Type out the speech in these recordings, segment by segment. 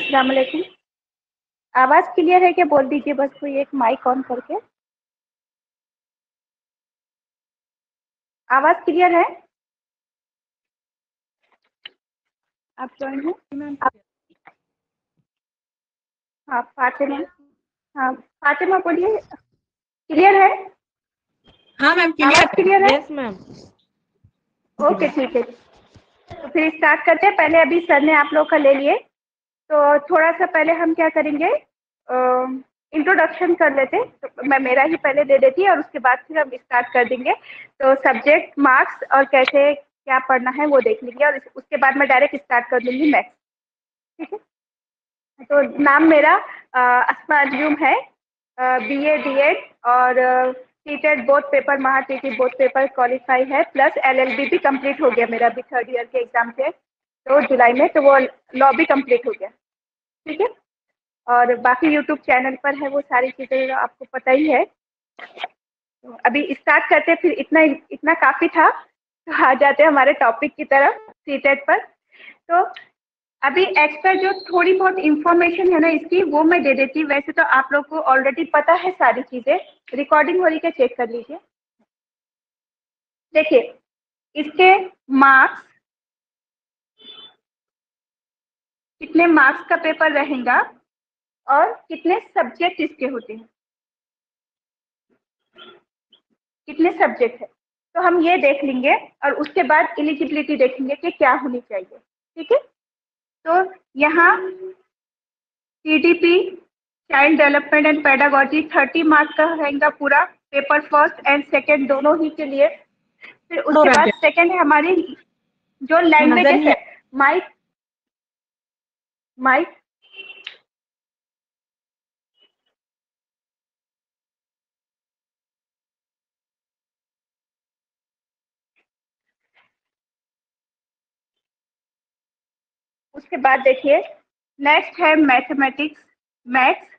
अस्सलाम वालेकुम। आवाज़ क्लियर है क्या? बोल दीजिए बस कोई एक माइक ऑन करके। आवाज़ क्लियर है? आप जॉइन हैं? आप हाँ फातिमा। हाँ फातिमा बोलिए, क्लियर है? हाँ मैम आवाज़ क्लियर है? Yes ma'am. ओके ठीक है, तो फिर स्टार्ट करते हैं। पहले अभी सर ने आप लोग का ले लिए, तो थोड़ा सा पहले हम क्या करेंगे, इंट्रोडक्शन कर लेते। तो मैं मेरा ही पहले दे देती और उसके बाद फिर हम स्टार्ट कर देंगे। तो सब्जेक्ट, मार्क्स और कैसे क्या पढ़ना है वो देख लेंगे, और उसके बाद मैं डायरेक्ट स्टार्ट कर दूंगी मैथ्स। ठीक है, तो नाम मेरा अस्मा अंजुम है। BA DED और सीटेट बोथ पेपर, महा टीटी बोथ पेपर क्वालिफाई है, प्लस LLB भी कंप्लीट हो गया मेरा। अभी 3rd ईयर के एग्जाम थे तो जुलाई में, तो वो लॉ भी कंप्लीट हो गया। ठीक है, और बाकी यूट्यूब चैनल पर है वो सारी चीज़ें, आपको पता ही है। तो अभी स्टार्ट करते हैं, फिर इतना इतना काफ़ी था, तो आ जाते हैं हमारे टॉपिक की तरफ, सीटेट पर। तो अभी एक्स्ट्रा जो थोड़ी बहुत इंफॉर्मेशन है ना इसकी, वो मैं दे देती। वैसे तो आप लोग को ऑलरेडी पता है सारी चीज़ें। रिकॉर्डिंग हो रही है, चेक कर लीजिए। देखिए, इसके मार्क्स, कितने मार्क्स का पेपर रहेगा और कितने सब्जेक्ट इसके होते हैं, कितने सब्जेक्ट है, तो हम ये देख लेंगे। और उसके बाद एलिजिबिलिटी देखेंगे कि क्या होनी चाहिए। ठीक है, तो यहाँ CDP, child development and pedagogy, 30 marks का रहेगा पूरा पेपर, फर्स्ट एंड सेकेंड दोनों ही के लिए। फिर उसके बाद सेकेंड है हमारी जो लैंग्वेजेस है। माइक माइक उसके बाद देखिए, नेक्स्ट है मैथमेटिक्स, मैथ्स।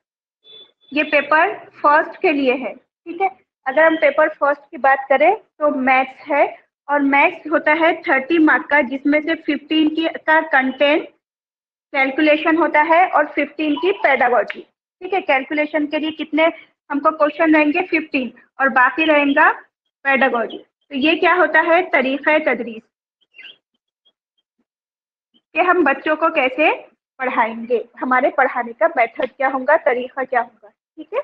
ये पेपर फर्स्ट के लिए है। ठीक है, अगर हम पेपर फर्स्ट की बात करें तो मैथ्स है, और मैथ्स होता है 30 मार्क का, जिसमें से 15 की का कंटेंट कैलकुलेशन होता है और 15 की पेडागोजी। ठीक है, कैलकुलेशन के लिए कितने हमको क्वेश्चन रहेंगे? 15, और बाकी रहेगा पेडागोजी। तो ये क्या होता है? तरीक़ा तदरीस, कि हम बच्चों को कैसे पढ़ाएंगे, हमारे पढ़ाने का मेथड क्या होगा, तरीका क्या होगा। ठीक है,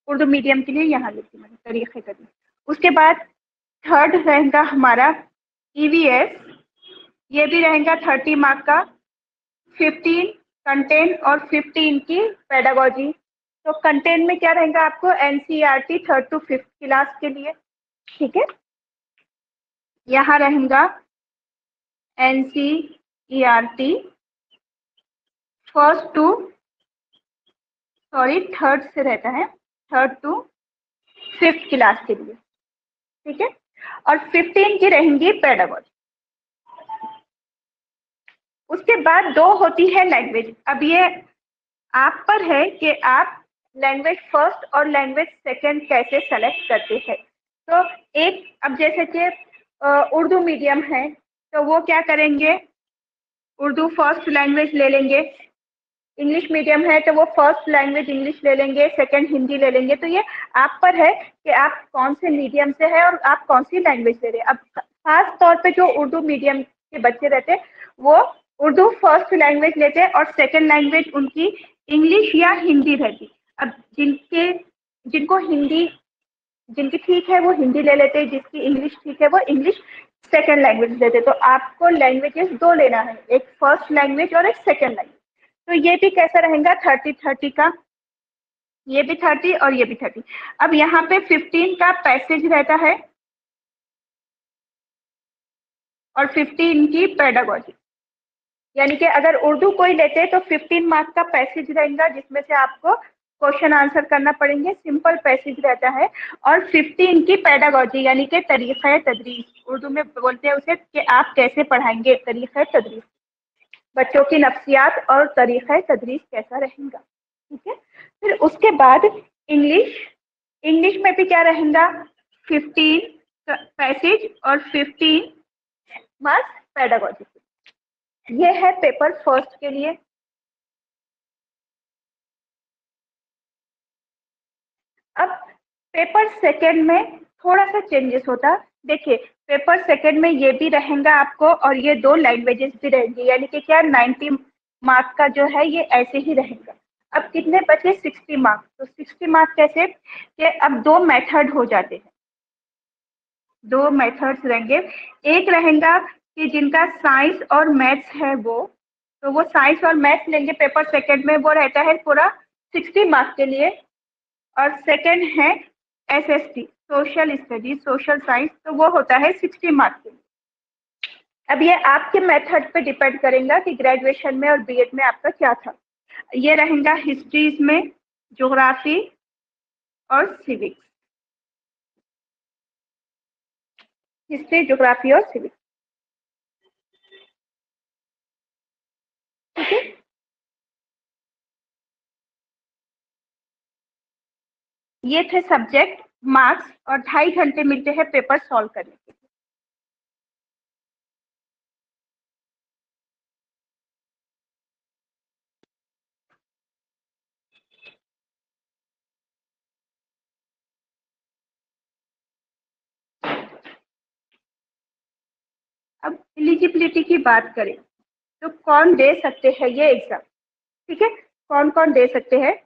उर्दू मीडियम के लिए यहाँ लिखी मैंने, तरीक़े तदरीस। उसके बाद थर्ड रहेगा हमारा EVS, ये भी रहेगा 30 मार्क का, 15 कंटेंट और 15 की पेडागोजी। तो कंटेंट में क्या रहेगा आपको? NCERT 3rd to 5th class के लिए। ठीक है, यहाँ रहेगा NCERT first two, sorry third से रहता है, 3rd to 5th क्लास के लिए। ठीक है, और 15 की रहेंगी पेडागोजी। उसके बाद दो होती है लैंग्वेज। अब ये आप पर है कि आप लैंग्वेज फर्स्ट और लैंग्वेज सेकंड कैसे सेलेक्ट करते हैं। तो एक, अब जैसे कि उर्दू मीडियम है तो वो क्या करेंगे, उर्दू फर्स्ट लैंग्वेज ले लेंगे। इंग्लिश मीडियम है तो वो फर्स्ट लैंग्वेज इंग्लिश ले लेंगे, सेकंड हिंदी ले लेंगे। तो ये आप पर है कि आप कौन से मीडियम से है और आप कौन सी लैंग्वेज ले रहे हैं। अब खास तौर पे जो उर्दू मीडियम के बच्चे रहते हैं वो उर्दू फर्स्ट लैंग्वेज लेते हैं, और सेकंड लैंग्वेज उनकी इंग्लिश या हिंदी रहती। अब जिनको हिंदी, जिनकी ठीक है वो हिंदी ले लेते हैं, जिसकी इंग्लिश ठीक है वो इंग्लिश सेकंड लैंग्वेज लेते। तो आपको लैंग्वेजेस दो लेना है, एक फर्स्ट लैंग्वेज और एक सेकंड लैंग्वेज। तो ये भी कैसा रहेगा? 30-30 का, ये भी 30 और ये भी 30। अब यहाँ पे 15 का पैसेज रहता है और 15 की पेडागोजी। यानी कि अगर उर्दू कोई लेते हैं तो 15 मार्क्स का पैसेज रहेगा, जिसमें से आपको क्वेश्चन आंसर करना पड़ेंगे, सिंपल पैसेज रहता है। और 15 की पेडागोजी यानी कि तरीक़ा तदरीस, उर्दू में बोलते हैं उसे कि आप कैसे पढ़ाएंगे, तरीक़ा तदरीस, बच्चों की नफ्सियात और तरीक़ा तदरीस कैसा रहेगा। ठीक है, फिर उसके बाद इंग्लिश, इंग्लिश में भी क्या रहेगा? 15 पैसेज और 15 मार्क्स पेडागोजी। ये है पेपर फर्स्ट के लिए। पेपर सेकेंड में थोड़ा सा चेंजेस होता। देखिए, पेपर सेकेंड में ये भी रहेगा आपको और ये 2 लैंग्वेजेस भी रहेंगी, यानी कि क्या 90 मार्क का जो है ये ऐसे ही रहेगा। अब कितने बचे? 60 मार्क। तो 60 मार्क कैसे कि अब 2 मेथड हो जाते हैं, 2 मेथड्स रहेंगे। एक रहेगा कि जिनका साइंस और मैथ्स है तो वो साइंस और मैथ्स लेंगे पेपर सेकेंड में, वो रहता है पूरा 60 मार्क के लिए। और सेकेंड है SST, social studies, social science, तो वो होता है 60 मार्क के लिए। अब ये आपके मेथड पे डिपेंड करेगा कि ग्रेजुएशन में और बीएड में आपका क्या था। ये रहेगा हिस्ट्रीज में, ज्योग्राफी और सिविक्स। हिस्ट्री, ज्योग्राफी और सिविक्स, ठीक है। ये थे सब्जेक्ट, मार्क्स, और 2.5 घंटे मिलते हैं पेपर सॉल्व करने के लिए। अब एलिजिबिलिटी की बात करें तो कौन दे सकते हैं ये एग्जाम, ठीक है। कौन कौन दे सकते हैं?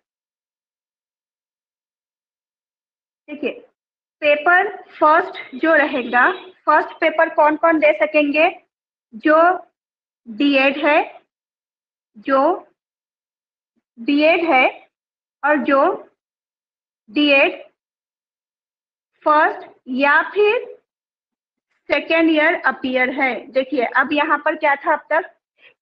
देखिए, पेपर फर्स्ट जो रहेगा, फर्स्ट पेपर कौन कौन दे सकेंगे? जो बीएड है, जो बीएड है, और जो बीएड फर्स्ट या फिर सेकेंड ईयर अपीयर है। देखिए, अब यहाँ पर क्या था अब तक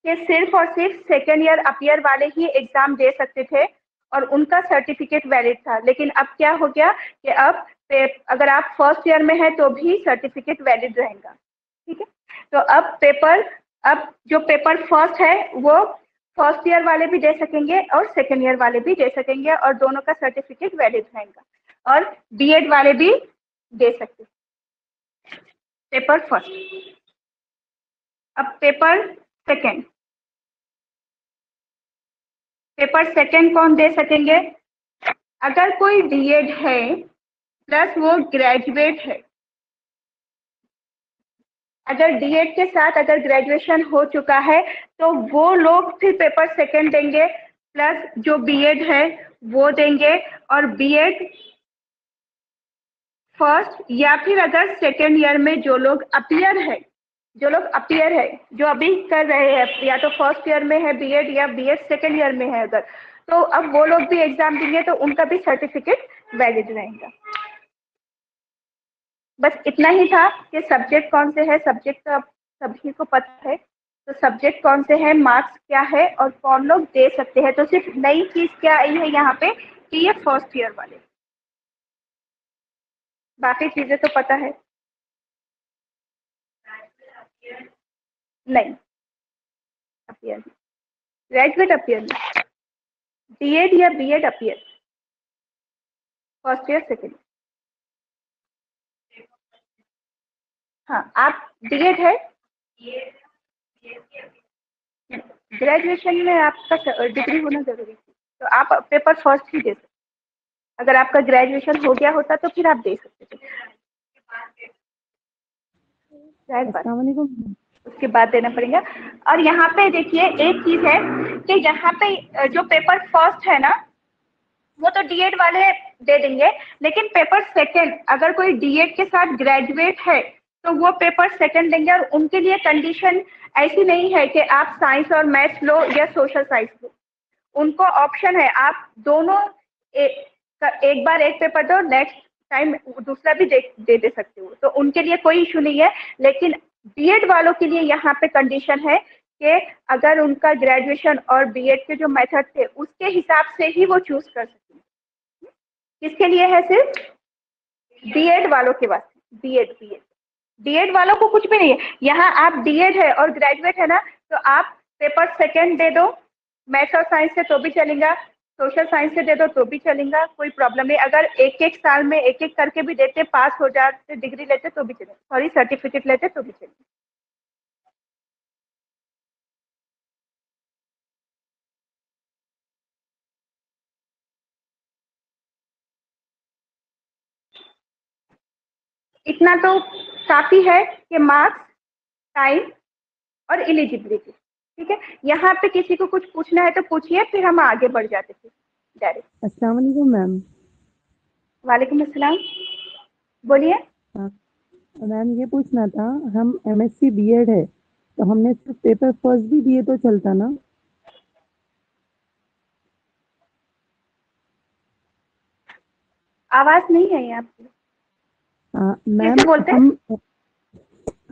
कि सिर्फ और सिर्फ सेकेंड ईयर अपीयर वाले ही एग्जाम दे सकते थे और उनका सर्टिफिकेट वैलिड था। लेकिन अब क्या हो गया कि अब अगर आप फर्स्ट ईयर में है तो भी सर्टिफिकेट वैलिड रहेगा, ठीक है। तो अब जो पेपर फर्स्ट है वो फर्स्ट ईयर वाले भी दे सकेंगे और सेकेंड ईयर वाले भी दे सकेंगे और दोनों का सर्टिफिकेट वैलिड रहेगा। और बीएड वाले भी दे सकते हैं पेपर फर्स्ट। अब पेपर सेकेंड कौन दे सकेंगे? अगर कोई बीएड है प्लस वो ग्रेजुएट है, अगर बीएड के साथ अगर ग्रेजुएशन हो चुका है तो वो लोग फिर पेपर सेकेंड देंगे, प्लस जो बीएड है वो देंगे। और बीएड फर्स्ट या फिर अगर सेकेंड ईयर में जो लोग अपीयर है, जो अभी कर रहे हैं, या तो फर्स्ट ईयर में है बीएड या बीएड सेकेंड ईयर में है अगर, तो अब वो लोग भी एग्जाम देंगे तो उनका भी सर्टिफिकेट वैलिड रहेगा। बस इतना ही था कि सब्जेक्ट कौन से है, सब्जेक्ट तो अब सभी को पता है। तो सब्जेक्ट कौन से हैं, मार्क्स क्या है और कौन लोग दे सकते हैं। तो सिर्फ नई चीज क्या आई है यहाँ पे कि ये फर्स्ट ईयर वाले, बाकी चीजें तो पता है। नहीं, अपीयर, ग्रेजुएट अपीयर नहीं, बीएड या BEd appear, first year second. हाँ, आप बीएड है, ग्रेजुएशन में आपका डिग्री होना जरूरी है, तो आप पेपर फर्स्ट ही दे सकते। अगर आपका ग्रेजुएशन हो गया होता तो फिर आप दे सकते थे, जाहिर बात, अस्सलाम वालेकुम। उसके बाद देना पड़ेगा। और यहाँ पे देखिए एक चीज है कि यहाँ पे जो पेपर फर्स्ट है ना वो तो डीएड वाले दे देंगे, लेकिन पेपर सेकंड अगर कोई डीएड के साथ ग्रेजुएट है तो वो पेपर सेकंड देंगे। और उनके लिए कंडीशन ऐसी नहीं है कि आप साइंस और मैथ्स लो या सोशल साइंस लो, उनको ऑप्शन है, आप दोनों एक बार एक पेपर दो, नेक्स्ट टाइम दूसरा भी दे सकते हो, तो उनके लिए कोई इशू नहीं है। लेकिन बीएड वालों के लिए यहाँ पे कंडीशन है कि अगर उनका ग्रेजुएशन और बीएड के जो मेथड थे उसके हिसाब से ही वो चूज कर सकते हैं। किसके लिए है? सिर्फ बीएड वालों के वास्ते, बीएड बीएड वालों को कुछ भी नहीं है। यहाँ आप बीएड है और ग्रेजुएट है ना, तो आप पेपर सेकेंड दे दो, मैथ्स और साइंस से तो भी चलेगा, सोशल साइंस से दे दो तो भी चलेगा, कोई प्रॉब्लम नहीं। अगर एक एक साल में एक एक करके भी देते, पास हो जाते, डिग्री लेते तो भी चलेगा, सॉरी सर्टिफिकेट लेते तो भी चलेगा। इतना तो काफ़ी है कि मार्क्स, टाइम और एलिजिबिलिटी। ठीक है, यहाँ पे किसी को कुछ पूछना है तो पूछिए, फिर हम आगे बढ़ जाते थे डायरेक्ट। अस्सलाम वालेकुम मैम। वालेकुम अस्सलाम, बोलिए। हाँ, मैम ये पूछना था, हम एमएससी बीएड है तो हमने सिर्फ पेपर फर्स्ट भी दिए तो चलता ना? आवाज़ नहीं है आपकी, मैम कैसे बोलते हैं?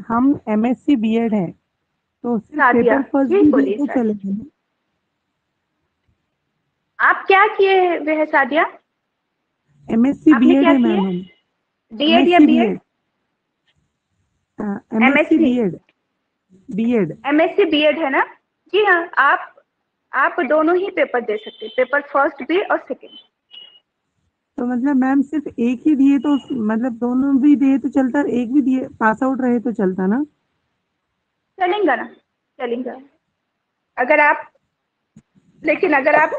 हम एमएससी बीएड है तो सिर्फ सादिया, पेपर फर्स्ट जी भी दिए बोलिए तो सादिया। चलेगा ना? आप क्या किए हुए हैं सादिया? एमएससी आपने बीएड क्या है किए, मैम, हम डीएड या MSc BEd? BEd. MSc MSc, BEd, BEd. MSc BEd है ना? जी हाँ, आप दोनों ही पेपर दे सकते हैं, पेपर फर्स्ट भी और सेकंड। तो मतलब मैम सिर्फ एक ही दिए तो मतलब दोनों भी दिए तो चलता, एक भी दिए पास आउट रहे तो चलता ना? चलेगा ना, चलेगा। अगर आप, लेकिन अगर आप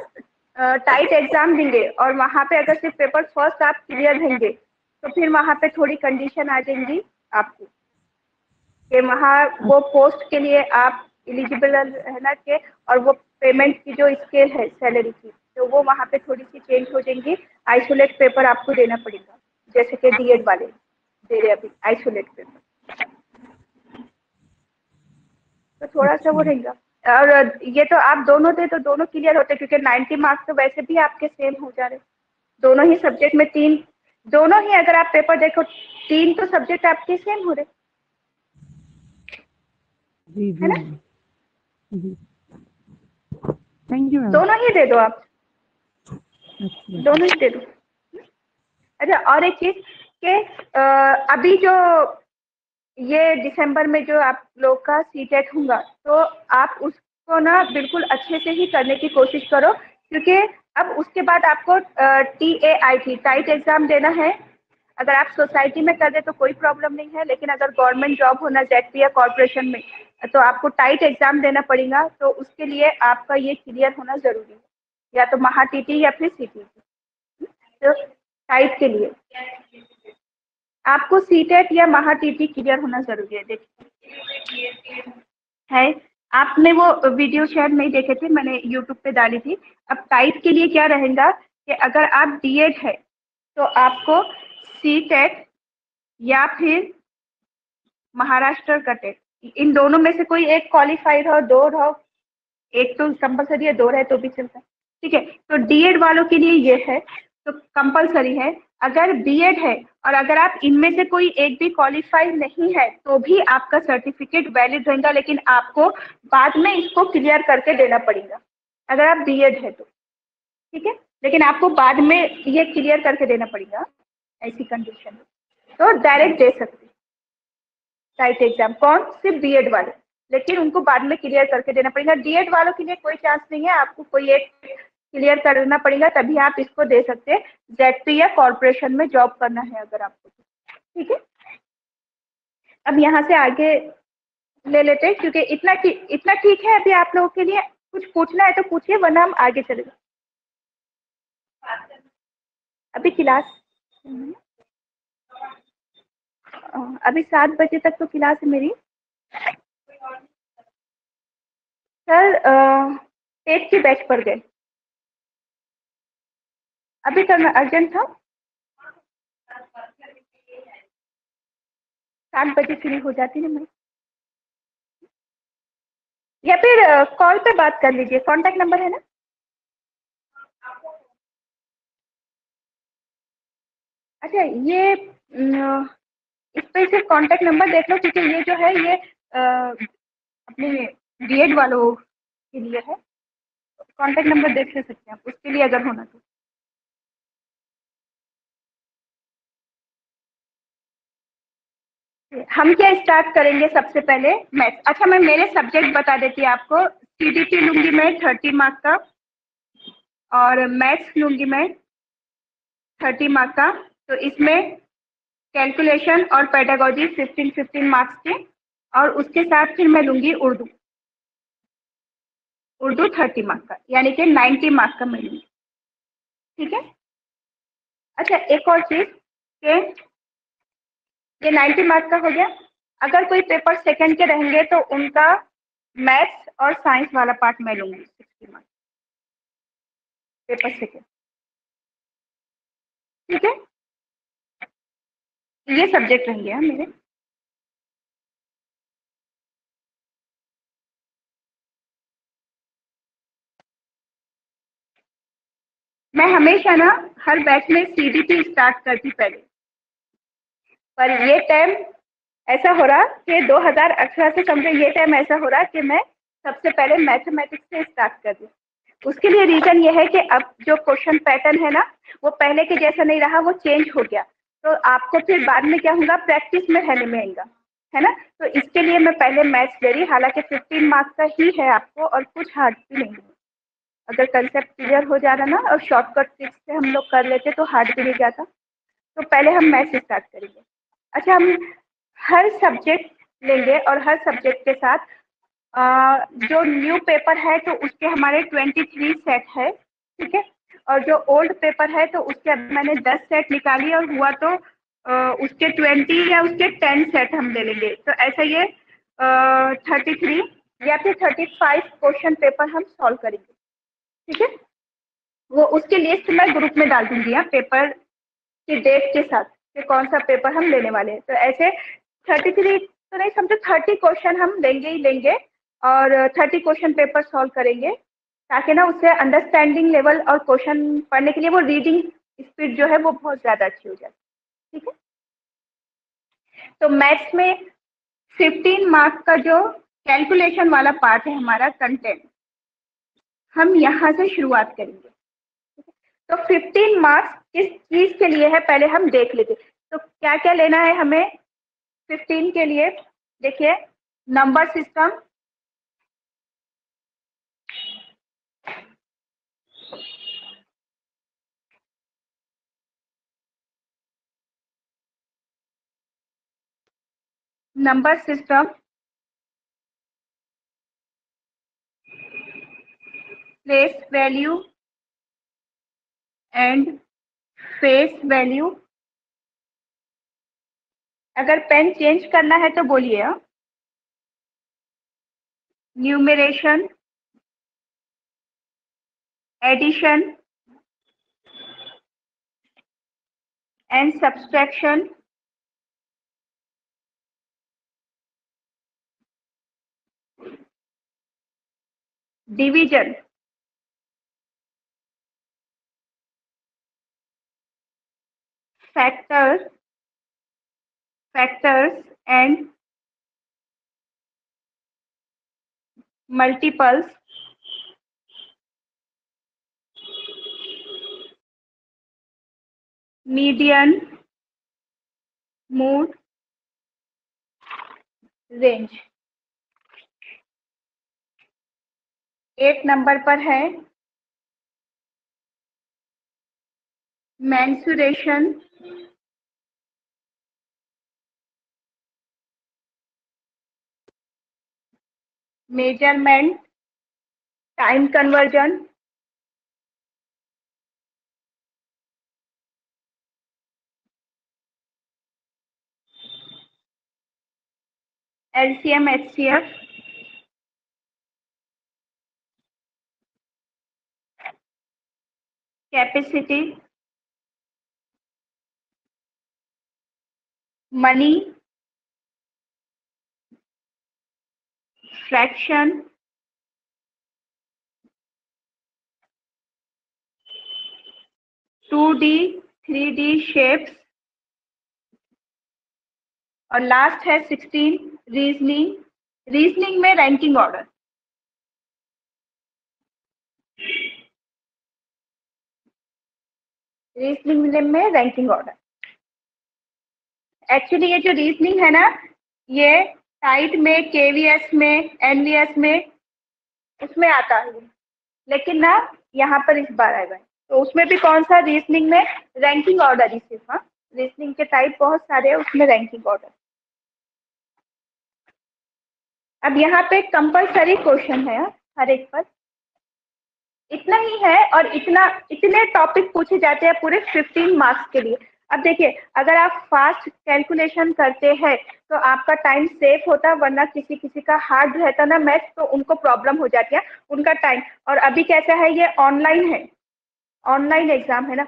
टाइट एग्जाम देंगे और वहाँ पे अगर सिर्फ पेपर फर्स्ट आप क्लियर देंगे तो फिर वहाँ पे थोड़ी कंडीशन आ जाएंगी आपको कि वहाँ वो पोस्ट के लिए आप एलिजिबल है ना के, और वो पेमेंट की जो स्केल है सैलरी की, तो वो वहाँ पे थोड़ी सी चेंज हो जाएंगी। आइसोलेट पेपर आपको देना पड़ेगा, जैसे कि डीएड वाले दे रहे अभी आइसोलेट पेपर, तो थोड़ा सा वो अच्छा। रहेगा। और ये तो आप दोनों थे तो दोनों क्लियर होते, क्योंकि 90 मार्क्स तो वैसे भी आपके सेम हो जा रहे, दोनों ही सब्जेक्ट में तीन, दोनों ही अगर आप पेपर देखो, तीन तो सब्जेक्ट आपके सेम हो रहे, जी है जी ना? मैम, जी थैंक यू मैम। दोनों ही दे दो आप, अच्छा दोनों ही दे दो। अच्छा, और एक चीज के अभी जो ये दिसंबर में जो आप लोग का सीटेट होगा, तो आप उसको ना बिल्कुल अच्छे से ही करने की कोशिश करो, क्योंकि अब उसके बाद आपको TAIT टाइट एग्जाम देना है। अगर आप सोसाइटी में कर दे तो कोई प्रॉब्लम नहीं है, लेकिन अगर गवर्नमेंट जॉब होना जेडपी या कॉरपोरेशन में, तो आपको टाइट एग्जाम देना पड़ेगा। तो उसके लिए आपका ये क्लियर होना जरूरी है, या तो महा टीटी या फिर CTT। तो टाइट के लिए आपको सीटेट या महा टीटी क्लियर होना जरूरी है। देखिए है, आपने वो वीडियो शायद नहीं देखे थे, मैंने यूट्यूब पे डाली थी। अब टाइट के लिए क्या रहेगा कि अगर आप डीएड है तो आपको सीटेट या फिर महाराष्ट्र का टेट, इन दोनों में से कोई एक क्वालिफाइड हो, दो रहो, एक तो कंपलसरी है, दो रहे तो भी चलता है। ठीक है, तो डीएड वालों के लिए ये है, तो कंपलसरी है। अगर बीएड है और अगर आप इनमें से कोई एक भी क्वालिफाई नहीं है तो भी आपका सर्टिफिकेट वैलिड रहेगा, लेकिन आपको बाद में इसको क्लियर करके देना पड़ेगा अगर आप बीएड है तो। ठीक है, लेकिन आपको बाद में ये क्लियर करके देना पड़ेगा, ऐसी कंडीशन है। तो डायरेक्ट दे सकते टाइट एग्जाम, कौन? सिर्फ बीएड वाले, लेकिन उनको बाद में क्लियर करके देना पड़ेगा। डीएड वालों के लिए कोई चांस नहीं है, आपको कोई एक क्लियर करना पड़ेगा तभी आप इसको दे सकते हैं। जेडपी या कॉरपोरेशन में जॉब करना है अगर आपको। ठीक है, अब यहाँ से आगे ले लेते हैं, क्योंकि इतना ठीक है अभी आप लोगों के लिए। कुछ पूछना है तो पूछिए, वरना हम आगे चले जाए। अभी क्लास, अभी 7 बजे तक तो क्लास है मेरी सर। टेट की बैच पर गए, अभी करना अर्जेंट था। 7 बजे फ्री हो जाती है मैं, या फिर कॉल पे बात कर लीजिए, कॉन्टैक्ट नंबर है ना? अच्छा, ये इस पे सिर्फ कॉन्टैक्ट नंबर देख लो, क्योंकि ये जो है ये अपने बीएड वालों के लिए है। कॉन्टैक्ट नंबर देख ले सकते हैं आप उसके लिए अगर होना तो। हम क्या स्टार्ट करेंगे सबसे पहले? मैथ्स। अच्छा, मैं मेरे सब्जेक्ट बता देती हूँ आपको। सीडीटी लूंगी मैं 30 मार्क्स का, और मैथ्स लूंगी मैं 30 मार्क्स का। तो इसमें कैलकुलेशन और पेडागोजी 15-15 मार्क्स के, और उसके साथ फिर मैं लूंगी उर्दू, उर्दू 30 मार्क्स का, यानी कि 90 मार्क्स का मैं लूंगी। ठीक है। अच्छा, एक और चीज के ये 90 मार्क्स का हो गया। अगर कोई पेपर सेकंड के रहेंगे तो उनका मैथ्स और साइंस वाला पार्ट मैं लूंगी 60 मार्क्स पेपर सेकंड। ठीक है, ये सब्जेक्ट रहेंगे मेरे। मैं हमेशा ना हर बैच में CBT स्टार्ट करती पहले, पर ये टाइम ऐसा हो रहा कि 2018 से समझो ये टाइम ऐसा हो रहा कि मैं सबसे पहले मैथमेटिक्स से स्टार्ट कर दूँ। उसके लिए रीजन ये है कि अब जो क्वेश्चन पैटर्न है ना वो पहले के जैसा नहीं रहा, वो चेंज हो गया। तो आपको फिर बाद में क्या होगा, प्रैक्टिस में रहने में आएगा, है ना। तो इसके लिए मैं पहले मैथ्स ले रही, हालांकि 15 मार्क्स का ही है आपको और कुछ हार्ड भी नहीं है। अगर कंसेप्ट क्लियर हो जा रहा ना और शॉर्टकट ट्रिक्स से हम लोग कर लेते तो हार्ड भी नहीं जाता। तो पहले हम मैथ्स स्टार्ट करेंगे। अच्छा, हम हर सब्जेक्ट लेंगे और हर सब्जेक्ट के साथ जो न्यू पेपर है तो उसके हमारे 23 सेट है, ठीक है। और जो ओल्ड पेपर है तो उसके अब मैंने 10 सेट निकाली और हुआ तो उसके 20 या उसके 10 सेट हम ले लेंगे। तो ऐसा ये 33 या फिर 35 क्वेश्चन पेपर हम सॉल्व करेंगे, ठीक है। वो उसकी लिस्ट मैं ग्रुप में डाल दूंगी यहाँ पेपर की डेट के साथ कि कौन सा पेपर हम लेने वाले हैं। तो ऐसे 33 तो नहीं समझो 30 क्वेश्चन हम लेंगे ही लेंगे और 30 क्वेश्चन पेपर सॉल्व करेंगे, ताकि ना उससे अंडरस्टैंडिंग लेवल और क्वेश्चन पढ़ने के लिए वो रीडिंग स्पीड जो है वो बहुत ज़्यादा अच्छी हो जाती है, ठीक है। तो मैथ्स में 15 मार्क्स का जो कैलकुलेशन वाला पार्ट है हमारा कंटेंट, हम यहाँ से शुरुआत करेंगे। तो 15 मार्क्स किस चीज के लिए है पहले हम देख लेते। तो क्या क्या लेना है हमें 15 के लिए, देखिए number system, number system, place value and face value. अगर पेन चेंज करना है तो बोलिए। Numeration, addition and subtraction, division, factors and multiples, median, mode, range. 8 number पर है mensuration, measurement, time conversion, LCM HCF, capacity, money, fraction, two D 3D shapes, और last है 16 reasoning. Reasoning में रैंकिंग ऑर्डर। रीजनिंग में ranking order. Actually ये जो reasoning है ना, ये टाइट में, KVS में, NVS में उसमें आता है, लेकिन ना यहाँ पर इस बार आएगा। तो उसमें भी कौन सा, रीजनिंग में रैंकिंग ऑर्डर ही सिर्फ। हाँ, रीजनिंग के टाइप बहुत सारे हैं, उसमें रैंकिंग ऑर्डर। अब यहाँ पे कंपलसरी क्वेश्चन है हर एक पर, इतना ही है। और इतने टॉपिक पूछे जाते हैं पूरे 15 मार्क्स के लिए। अब देखिए, अगर आप फास्ट कैलकुलेशन करते हैं तो आपका टाइम सेव होता, वरना किसी किसी का हार्ड रहता ना मैथ, तो उनको प्रॉब्लम हो जाती है, उनका टाइम। और अभी कैसा है, ये ऑनलाइन है, ऑनलाइन एग्जाम है ना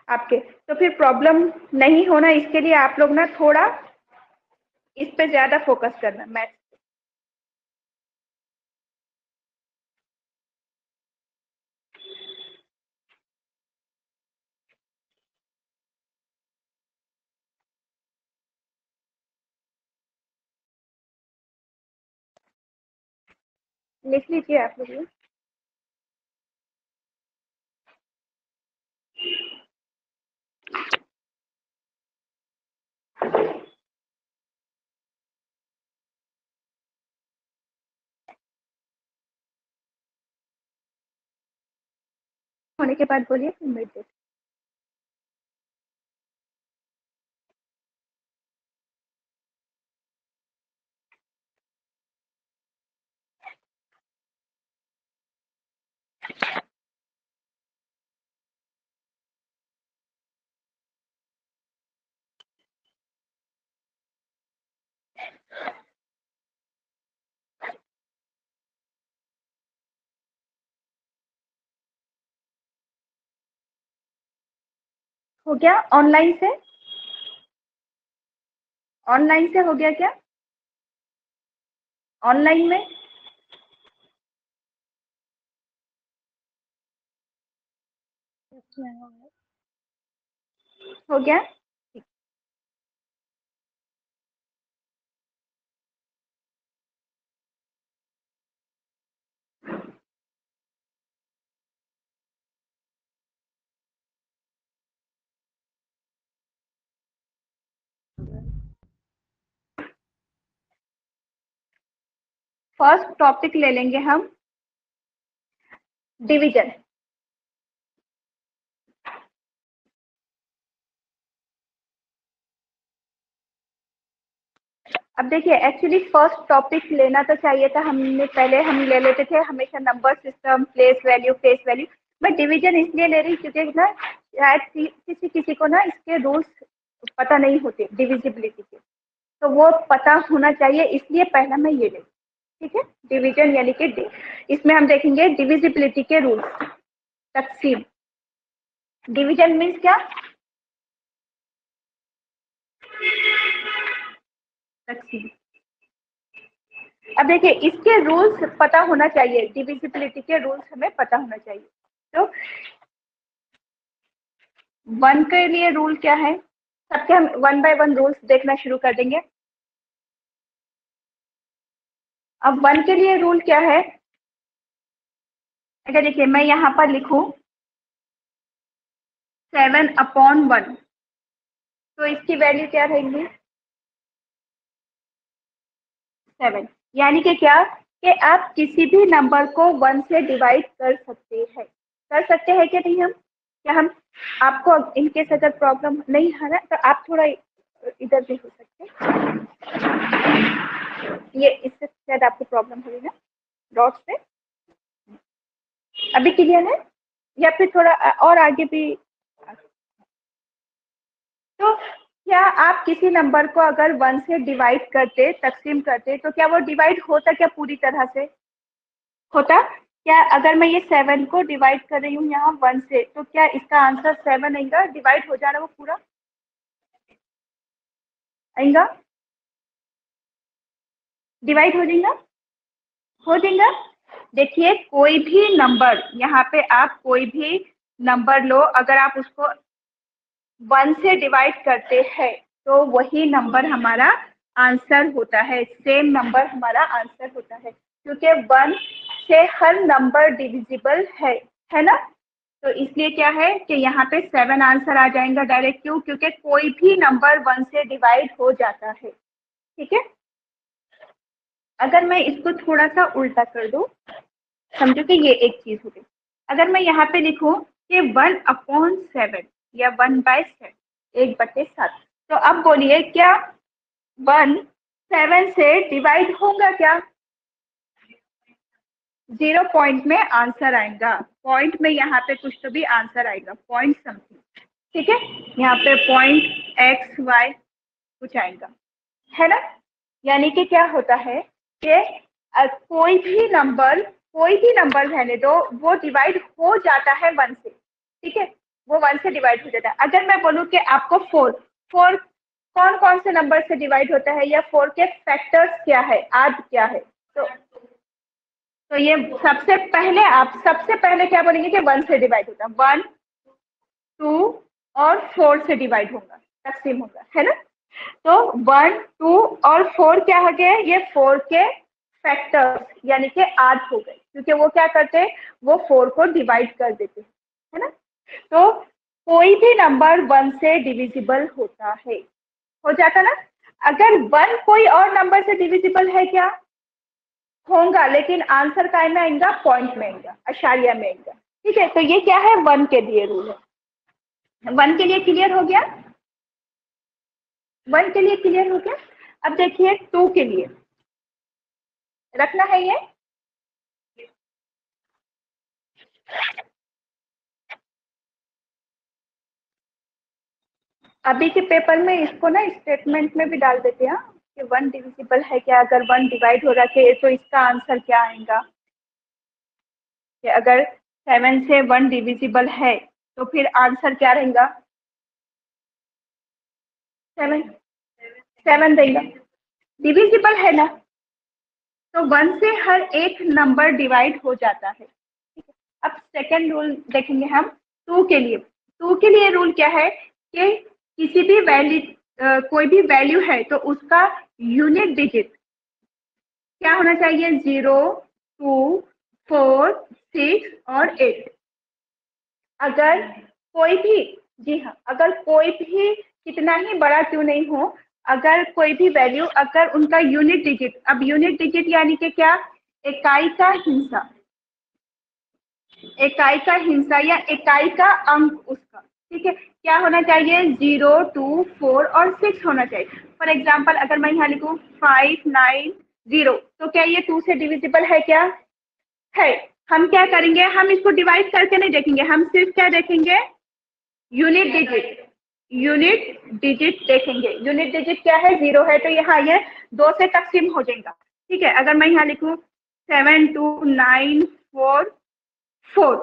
आपके, तो फिर प्रॉब्लम नहीं होना, इसके लिए आप लोग ना थोड़ा इस पे ज्यादा फोकस करना मैथ। लिख लीजिए आप लोग ये। होने के बाद बोलिए, फिर मैं देख। हो गया ऑनलाइन से? ऑनलाइन से हो गया क्या? ऑनलाइन में हो गया? फर्स्ट टॉपिक ले लेंगे हम, डिवीजन। अब देखिए, एक्चुअली फर्स्ट टॉपिक लेना तो चाहिए था, हमने पहले हम ले लेते थे हमेशा number system, place value, face value. मैं डिवीजन इसलिए ले रही क्योंकि ना शायद किसी किसी को ना इसके रूल्स पता नहीं होते डिविजिबिलिटी के, तो वो पता होना चाहिए, इसलिए पहला मैं ये ले। ठीक है, डिवीजन यानी कि इसमें हम देखेंगे डिविजिबिलिटी के रूल्स। तकसीम, डिवीजन मीन्स क्या? तकसीम। अब देखिए, इसके रूल्स पता होना चाहिए, डिविजिबिलिटी के रूल्स हमें पता होना चाहिए। तो 1 के लिए रूल क्या है? सबके हम 1 बाय 1 रूल्स देखना शुरू कर देंगे। अब 1 के लिए रूल क्या है? अगर देखिए मैं यहाँ पर लिखूं 7/1, तो इसकी वैल्यू क्या रहेगी? 7। यानी कि क्या, कि आप किसी भी नंबर को 1 से डिवाइड कर सकते हैं कि नहीं हम? क्या हम, आपको इनकेस अगर प्रॉब्लम नहीं है ना, तो आप थोड़ा इधर भी हो सकते हैं, ये इससे शायद आपको प्रॉब्लम हुई ना डॉट से। अभी क्लियर है या फिर थोड़ा और आगे भी? तो क्या आप किसी नंबर को अगर 1 से डिवाइड करते, तकसीम करते, तो क्या वो डिवाइड होता क्या पूरी तरह से? होता क्या? अगर मैं ये 7 को डिवाइड कर रही हूँ यहाँ 1 से, तो क्या इसका आंसर 7 आएगा? डिवाइड हो जाना वो पूरा आएगा? डिवाइड हो जाएगा? हो जाएगा। देखिए, कोई भी नंबर, यहाँ पे आप कोई भी नंबर लो, अगर आप उसको 1 से डिवाइड करते हैं तो वही नंबर हमारा आंसर होता है, सेम नंबर हमारा आंसर होता है, क्योंकि 1 से हर नंबर डिविजिबल है ना? तो इसलिए क्या है कि यहाँ पे 7 आंसर आ जाएगा डायरेक्ट। क्यों? क्योंकि कोई भी नंबर 1 से डिवाइड हो जाता है। ठीक है, अगर मैं इसको थोड़ा सा उल्टा कर दूं, समझो कि ये एक चीज हो गई। अगर मैं यहाँ पे लिखूं कि 1/7 या 1/7, 1/7, तो अब बोलिए क्या 1 7 से डिवाइड होगा क्या? 0 पॉइंट में आंसर आएगा, पॉइंट में यहाँ पे कुछ तो भी आंसर आएगा, पॉइंट समथिंग। ठीक है, यहाँ पे पॉइंट एक्स वाई कुछ आएगा, है ना। यानी कि क्या होता है कि कोई भी नंबर रहने दो, वो डिवाइड हो जाता है 1 से, ठीक है, वो 1 से डिवाइड हो जाता है। अगर मैं बोलूँ कि आपको 4 कौन कौन से नंबर से डिवाइड होता है, या 4 के फैक्टर्स क्या है, आद क्या है, तो ये सबसे पहले क्या बोलेंगे कि 1 से डिवाइड होता है, 1, 2 और 4 से डिवाइड होगा, तकसीम होगा, है ना। तो 1, 2 और 4 क्या हो गए, ये 4 के फैक्टर्स यानी कि आध हो गए, क्योंकि वो क्या करते हैं, वो 4 को डिवाइड कर देते हैं, है ना। तो कोई भी नंबर 1 से डिविजिबल होता है, हो जाता ना। अगर 1 कोई और नंबर से डिविजिबल है क्या, होगा, लेकिन आंसर काय में आएगा, पॉइंट में आएगा, अशारिया में आएगा, ठीक है। तो ये क्या है, 1 के लिए रूल है। 1 के लिए क्लियर हो गया, 1 के लिए क्लियर हो गया। अब देखिए 2 के लिए रखना है ये, अभी के पेपर में इसको ना स्टेटमेंट में भी डाल देते हैं कि 1 डिविजिबल है क्या, अगर 1 डिवाइड हो रहा है तो इसका आंसर क्या आएगा, कि अगर 7 से 1 डिविजिबल है तो फिर आंसर क्या रहेगा, 7 देगा, डिविजिबल है ना, तो 1 से हर एक नंबर डिवाइड हो जाता है, ठीक है। अब सेकेंड रूल देखेंगे हम 2 के लिए। 2 के लिए रूल क्या है कि किसी भी वैल्यू कोई भी वैल्यू है तो उसका यूनिट डिजिट क्या होना चाहिए, 0, 2, 4, 6 और 8। अगर कोई भी, जी हाँ, अगर कोई भी कितना ही बड़ा क्यों नहीं हो, अगर कोई भी वैल्यू, अगर उनका यूनिट डिजिट, अब यूनिट डिजिट यानी कि क्या, इकाई का हिस्सा, इकाई का हिस्सा या इकाई का अंक उसका, ठीक है, क्या होना चाहिए, 0, 2, 4 और 6 होना चाहिए। फॉर एग्जाम्पल अगर मैं यहाँ लिखूँ 5, 9, 0, तो क्या ये 2 से डिविजिबल है क्या, है। हम क्या करेंगे, हम इसको डिवाइड करके नहीं देखेंगे, हम सिर्फ क्या देखेंगे, यूनिट डिजिट देखेंगे। यूनिट डिजिट क्या है, 0 है, तो यहाँ ये 2 से तकसीम हो जाएगा, ठीक है। अगर मैं यहाँ लिखूँ 7, 2, 9, 4, 4,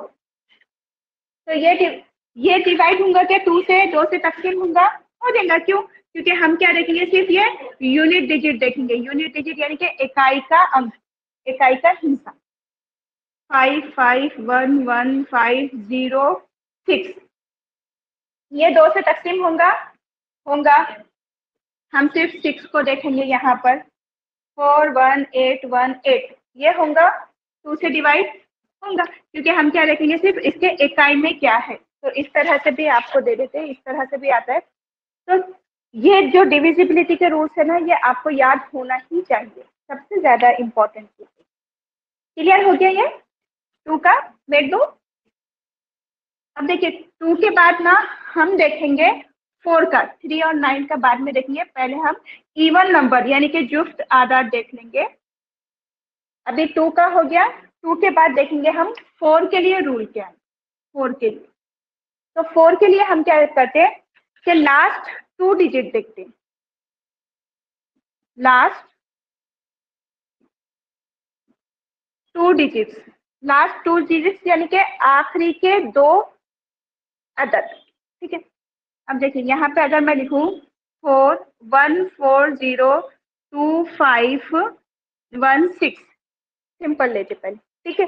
तो ये डिवाइड होगा क्या, 2 से, 2 से तकसीम होगा, हो जाएगा, क्यों, क्योंकि हम क्या देखेंगे, सिर्फ ये यूनिट डिजिट देखेंगे। यूनिट डिजिट यानी कि इकाई का अंक, इकाई का हिस्सा, 5, 5, 1, 1, 5, 0, 6, ये 2 से तकसीम होगा। हम सिर्फ 6 को देखेंगे यहाँ पर, 4, 1, 8, 1, 8, ये होगा, 2 से डिवाइड होगा, क्योंकि हम क्या देखेंगे, सिर्फ इसके इकाई में क्या है। तो इस तरह से भी आपको दे देते हैं, इस तरह से भी आता है। तो ये जो डिविजिबिलिटी के रूल्स है ना, ये आपको याद होना ही चाहिए, सबसे ज्यादा इम्पोर्टेंट चीज। क्लियर हो गया ये 2 का मेक दो। अब देखिए 2 के बाद ना हम देखेंगे 4 का, 3 और 9 का बाद में देखेंगे, पहले हम इवन नंबर यानी कि जुफ्त आदाद देख लेंगे। अभी 2 का हो गया, 2 के बाद देखेंगे हम 4 के लिए रूल क्या है। 4 के लिए, तो 4 के लिए हम क्या करते हैं कि लास्ट 2 डिजिट देखते हैं, लास्ट 2 डिजिट्स, लास्ट 2 डिजिट्स यानी कि आखिरी के 2 अदद, ठीक है। अब देखिए यहाँ पे अगर मैं लिखूँ 4, 1, 4, 0, 2, 5, 1, 6, सिंपल लेते पहले, ठीक है।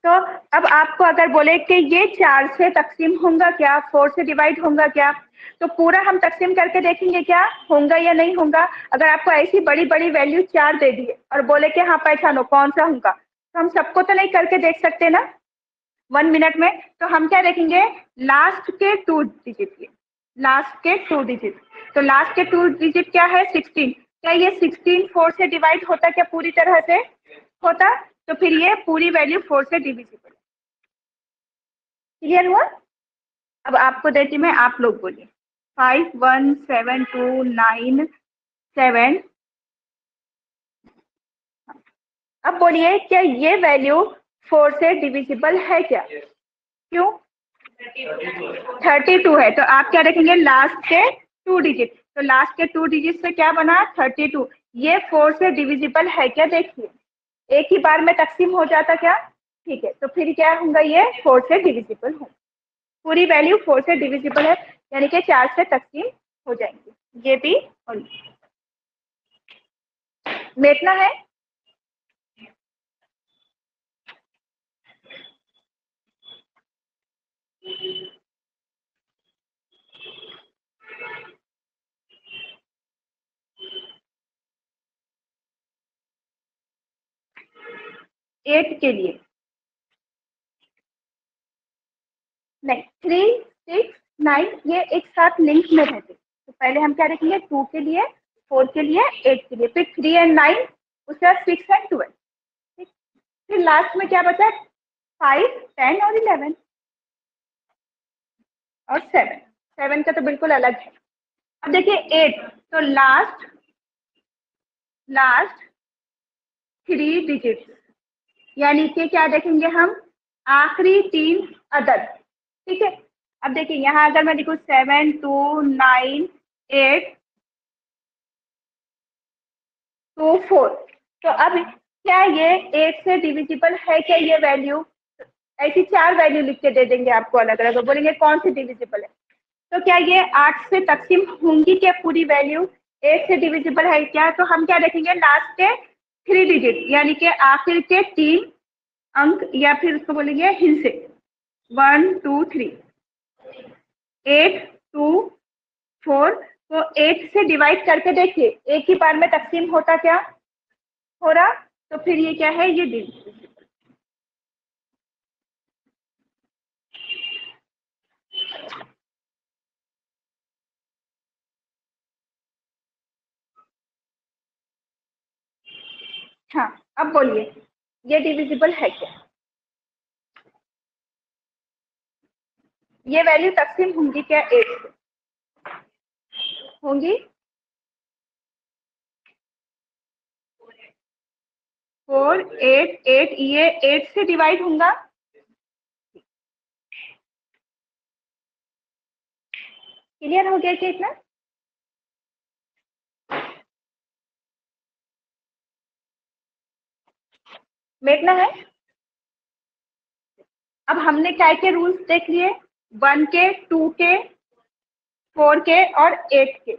तो अब आपको अगर बोले कि ये 4 से तकसीम होगा क्या, 4 से डिवाइड होगा क्या, तो पूरा हम तकसीम करके देखेंगे क्या होगा या नहीं होगा। अगर आपको ऐसी बड़ी बड़ी वैल्यू 4 दे दिए और बोले कि हाँ पहचानो कौन सा होगा, तो हम सबको तो नहीं करके देख सकते ना 1 मिनट में। तो हम क्या देखेंगे, लास्ट के 2 डिजिट, लास्ट के 2 डिजिट, तो लास्ट के 2 डिजिट क्या है, 16, क्या ये 16 4 से डिवाइड होता क्या, पूरी तरह से होता, तो फिर ये पूरी वैल्यू 4 से डिविजिबल। क्लियर हुआ। अब आपको देती मैं, आप लोग बोलिए 5, 1, 7, 2, 9, 7। अब बोलिए क्या ये वैल्यू 4 से डिविजिबल है क्या, क्यों, 32 है, तो आप क्या रखेंगे लास्ट के 2 डिजिट, तो लास्ट के 2 डिजिट से क्या बना 32। ये 4 से डिविजिबल है क्या, देखिए एक ही बार में तकसीम हो जाता क्या, ठीक है, तो फिर क्या होगा, ये 4 से डिविजिबल हो, पूरी वैल्यू 4 से डिविजिबल है, यानी कि 4 से तकसीम हो जाएंगे, ये भी और मेटना है। एट के लिए नहीं, 3, 6, 9 ये एक साथ लिंक में रहते, तो पहले हम क्या रखेंगे 2 के लिए, 4 के लिए, 8 के लिए, फिर 3 एंड 9, उसके बाद 6 एंड 12, ठीक, फिर लास्ट में क्या बचा 5, 10 और 11 और 7, 7 का तो बिल्कुल अलग है। अब देखिए 8, तो लास्ट लास्ट 3 डिजिट, यानी कि क्या देखेंगे हम आखिरी 3 अदद, ठीक है। अब देखिए यहाँ अगर मैं लिखूँ 7, 2, 9, 8, 2, 4, तो अब क्या ये 8 से डिविजिबल है क्या, ये वैल्यू ऐसी 4 वैल्यू लिख के दे देंगे आपको अलग अलग, बोलेंगे कौन सी डिविजिबल है, तो क्या ये 8 से तकसीम होंगी क्या पूरी वैल्यू, 8 से डिविजिबल है क्या, तो हम क्या देखेंगे लास्ट के 3 डिजिट, यानी कि आखिर के 3 अंक, या फिर उसको बोलेंगे हिस्से 1, 2, 3, 8, 2, 4, तो 8 से डिवाइड करके देखिए एक ही बार में तकसीम होता क्या, हो रहा, तो फिर ये क्या है, ये डिविजिबल। हाँ, अब बोलिए ये डिविजिबल है क्या, ये वैल्यू तकसीम होंगी क्या 8 से, होंगी 4, 8, 8, ये 8 से डिवाइड होगा, क्लियर हो गया क्या इतना। देखना है, अब हमने क्या के रूल्स देख लिए, 1 के, 2 के, 4 के और 8 के,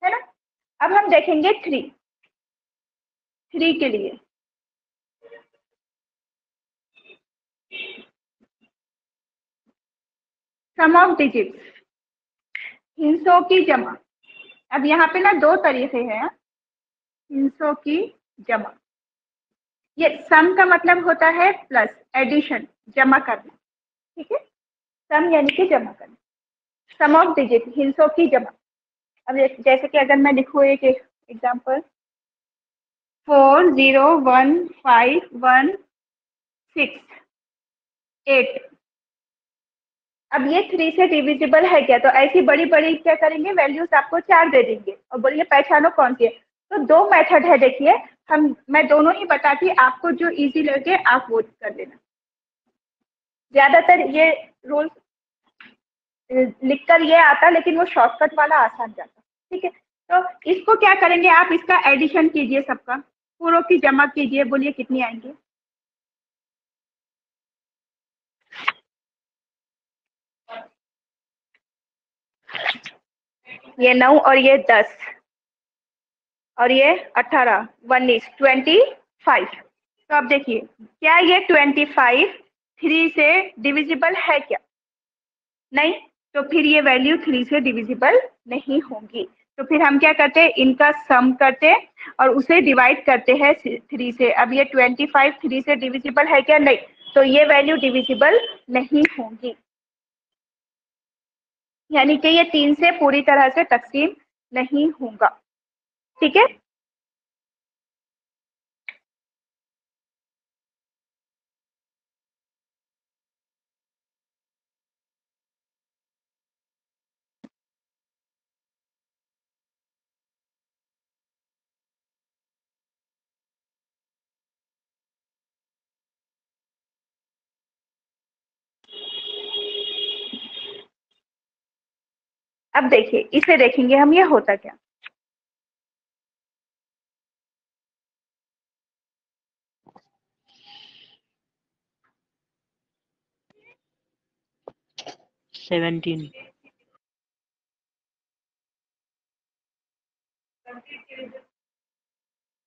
है ना। अब हम देखेंगे 3 के लिए, सम ऑफ डिजिट्स, हिस्सों की जमा। अब यहाँ पे ना 2 तरीके हैं, हिस्सों की जमा, ये सम का मतलब होता है प्लस, एडिशन, जमा करना, ठीक है, सम यानी कि जमा करना, सम ऑफ डिजिट हिस्सों की जमा। अब जैसे कि अगर मैं लिखूँ एक एग्जाम्पल 4, 0, 1, 5, 1, 6, 8, अब ये 3 से डिविजिबल है क्या, तो ऐसी बड़ी बड़ी क्या करेंगे वैल्यूज आपको 4 दे देंगे और बोलिए पहचानो कौन सी है, तो 2 मेथड है, देखिए मैं दोनों ही बताती, आपको जो इजी लगे आप वो कर लेना, ज्यादातर ये रूल लिखकर ये आता, लेकिन वो शॉर्टकट वाला आसान जाता, ठीक है। तो इसको क्या करेंगे आप, इसका एडिशन कीजिए, सबका पूरों की जमा कीजिए, बोलिए कितनी आएंगी, ये 9 और ये 10 और ये 18, 19, 25, तो अब देखिए क्या ये 25 3 से डिविजिबल है क्या, नहीं, तो फिर ये वैल्यू 3 से डिविजिबल नहीं होगी, तो फिर हम क्या करते हैं इनका सम करते हैं और उसे डिवाइड करते हैं 3 से। अब ये 25 3 से डिविजिबल है क्या, नहीं, तो ये वैल्यू डिविजिबल नहीं होगी, यानी कि ये 3 से पूरी तरह से तकसीम नहीं होगा, ठीक है। अब देखिए इसे देखेंगे हम, ये होता क्या। सेवेंटीन।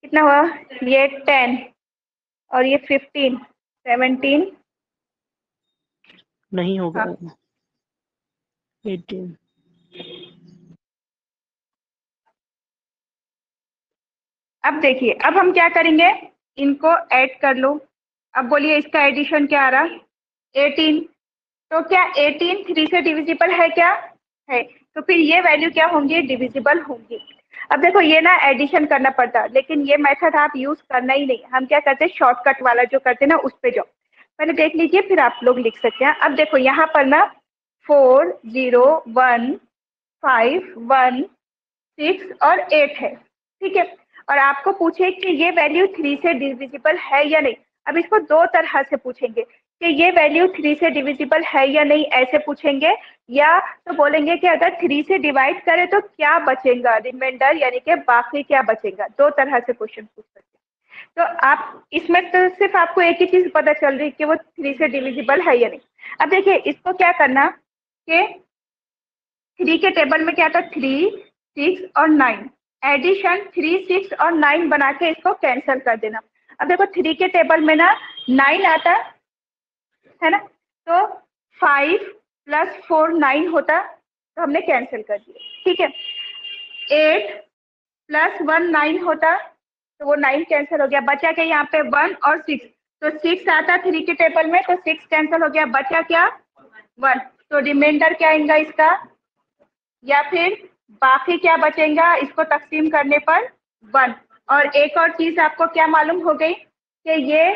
कितना हुआ, ये 10 और ये 15, 17, नहीं होगा। हाँ। 18। अब देखिए, अब हम क्या करेंगे, इनको ऐड कर लो। अब बोलिए इसका एडिशन क्या आ रहा, 18। तो क्या 18 3 से डिविजिबल है क्या, है। तो फिर ये वैल्यू क्या होंगी, डिविजिबल होंगी। अब देखो ये ना एडिशन करना पड़ता, लेकिन ये मेथड आप यूज करना ही नहीं। हम क्या करते हैं, शॉर्टकट वाला जो करते हैं ना, उस पे जाओ, पहले देख लीजिए फिर आप लोग लिख सकते हैं। अब देखो यहाँ पर ना 4 0 1 5 1 6 और 8 है, ठीक है। और आपको पूछे कि ये वैल्यू 3 से डिविजिबल है या नहीं। अब इसको दो तरह से पूछेंगे कि ये वैल्यू 3 से डिविजिबल है या नहीं, ऐसे पूछेंगे, या तो बोलेंगे कि अगर 3 से डिवाइड करें तो क्या बचेगा, रिमाइंडर यानी कि बाकी क्या बचेगा। दो तरह से क्वेश्चन पूछ सकते हैं। तो आप इसमें तो सिर्फ आपको एक ही चीज पता चल रही है कि वो 3 से डिविजिबल है या नहीं। अब देखिए इसको क्या करना कि 3 के टेबल में क्या था, 3 6 और 9, एडिशन 3 6 और 9 बना के इसको कैंसिल कर देना। अब देखो 3 के टेबल में ना 9 आता है ना, तो 5 + 4 9 होता, तो हमने कैंसिल कर दिया, ठीक है। 8 + 1 9 होता, तो वो 9 कैंसिल हो गया, बचा क्या यहाँ पे 1 और 6। तो 6 आता 3 के टेबल में, तो 6 कैंसिल हो गया, बचा क्या 1। तो रिमाइंडर क्या आएगा इसका, या फिर बाकी क्या बचेगा इसको तकसीम करने पर 1। और एक और चीज आपको क्या मालूम हो गई कि ये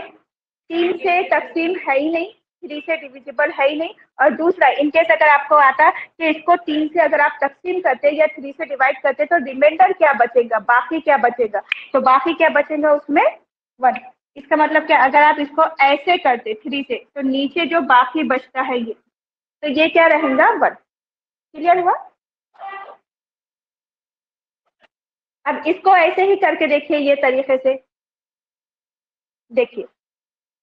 3 से तकसीम है ही नहीं, 3 से डिविजिबल है ही नहीं। और दूसरा, इनकेस अगर आपको आता कि इसको 3 से अगर आप तकसीम करते या 3 से डिवाइड करते तो रिमाइंडर क्या बचेगा, बाकी क्या बचेगा, तो बाकी क्या बचेगा उसमें 1। इसका मतलब क्या, अगर आप इसको ऐसे करते 3 से, तो नीचे जो बाकी बचता है ये, तो ये क्या रहेगा 1। क्लियर हुआ। अब इसको ऐसे ही करके देखिए, ये तरीके से देखिए,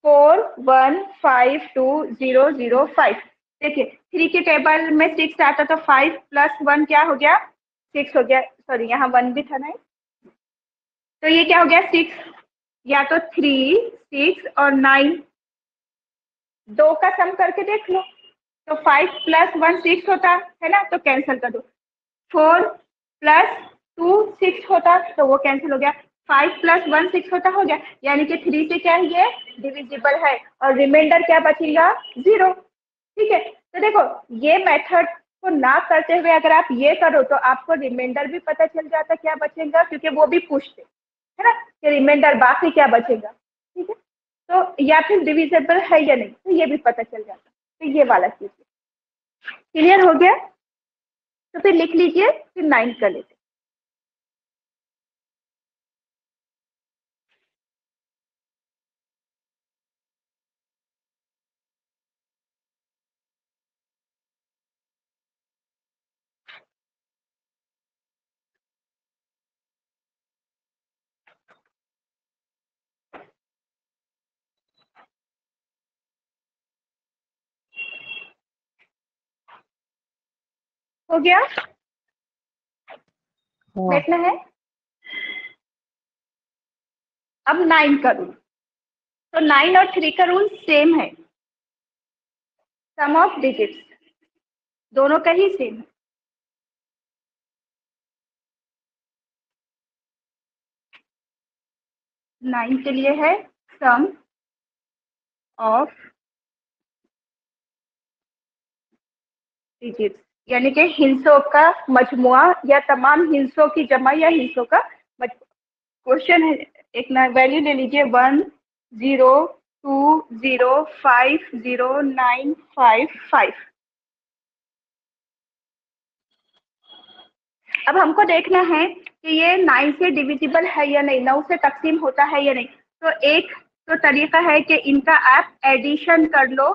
4 1 5 2 0 0 5। देखिए 3 के टेबल में 6 आता, तो 5 + 1 क्या हो गया, 6 हो गया। सॉरी यहाँ 1 भी था ना, तो ये क्या हो गया 6। या तो 3 6 और 9 दो का सम करके देख लो, तो 5 + 1 6 होता है ना, तो कैंसिल कर दो। 4 + 2 6 होता, तो वो कैंसिल हो गया। 5 + 1 6 होता, हो गया। यानी कि 3 से क्या है, ये डिविजिबल है, और रिमाइंडर क्या बचेगा 0, ठीक है। तो देखो ये मेथड को ना करते हुए अगर आप ये करो तो आपको रिमाइंडर भी पता चल जाता क्या बचेगा, क्योंकि वो भी पूछते है ना कि रिमाइंडर बाकी क्या बचेगा, ठीक है। तो या फिर डिविजिबल है या नहीं, तो ये भी पता चल जाता। तो ये वाला चीज क्लियर हो गया। तो फिर लिख लीजिए, फिर 9 कर लेते। हो गया, हाँ। बैठना है। अब 9 का रूल, तो 9 और 3 का रूल सेम है, सम ऑफ डिजिट्स दोनों का ही सेम है। नाइन के लिए है सम ऑफ डिजिट्स, यानी कि हिस्सों का मजमुआ या तमाम हिस्सों की जमा या हिस्सों का क्वेश्चन है। एक ना वैल्यू ले लीजिए 1 0 2 0 5 0 9 5 5। अब हमको देखना है कि ये 9 से डिविजिबल है या नहीं, 9 से तकसीम होता है या नहीं। तो एक तो तरीका है कि इनका आप एडिशन कर लो,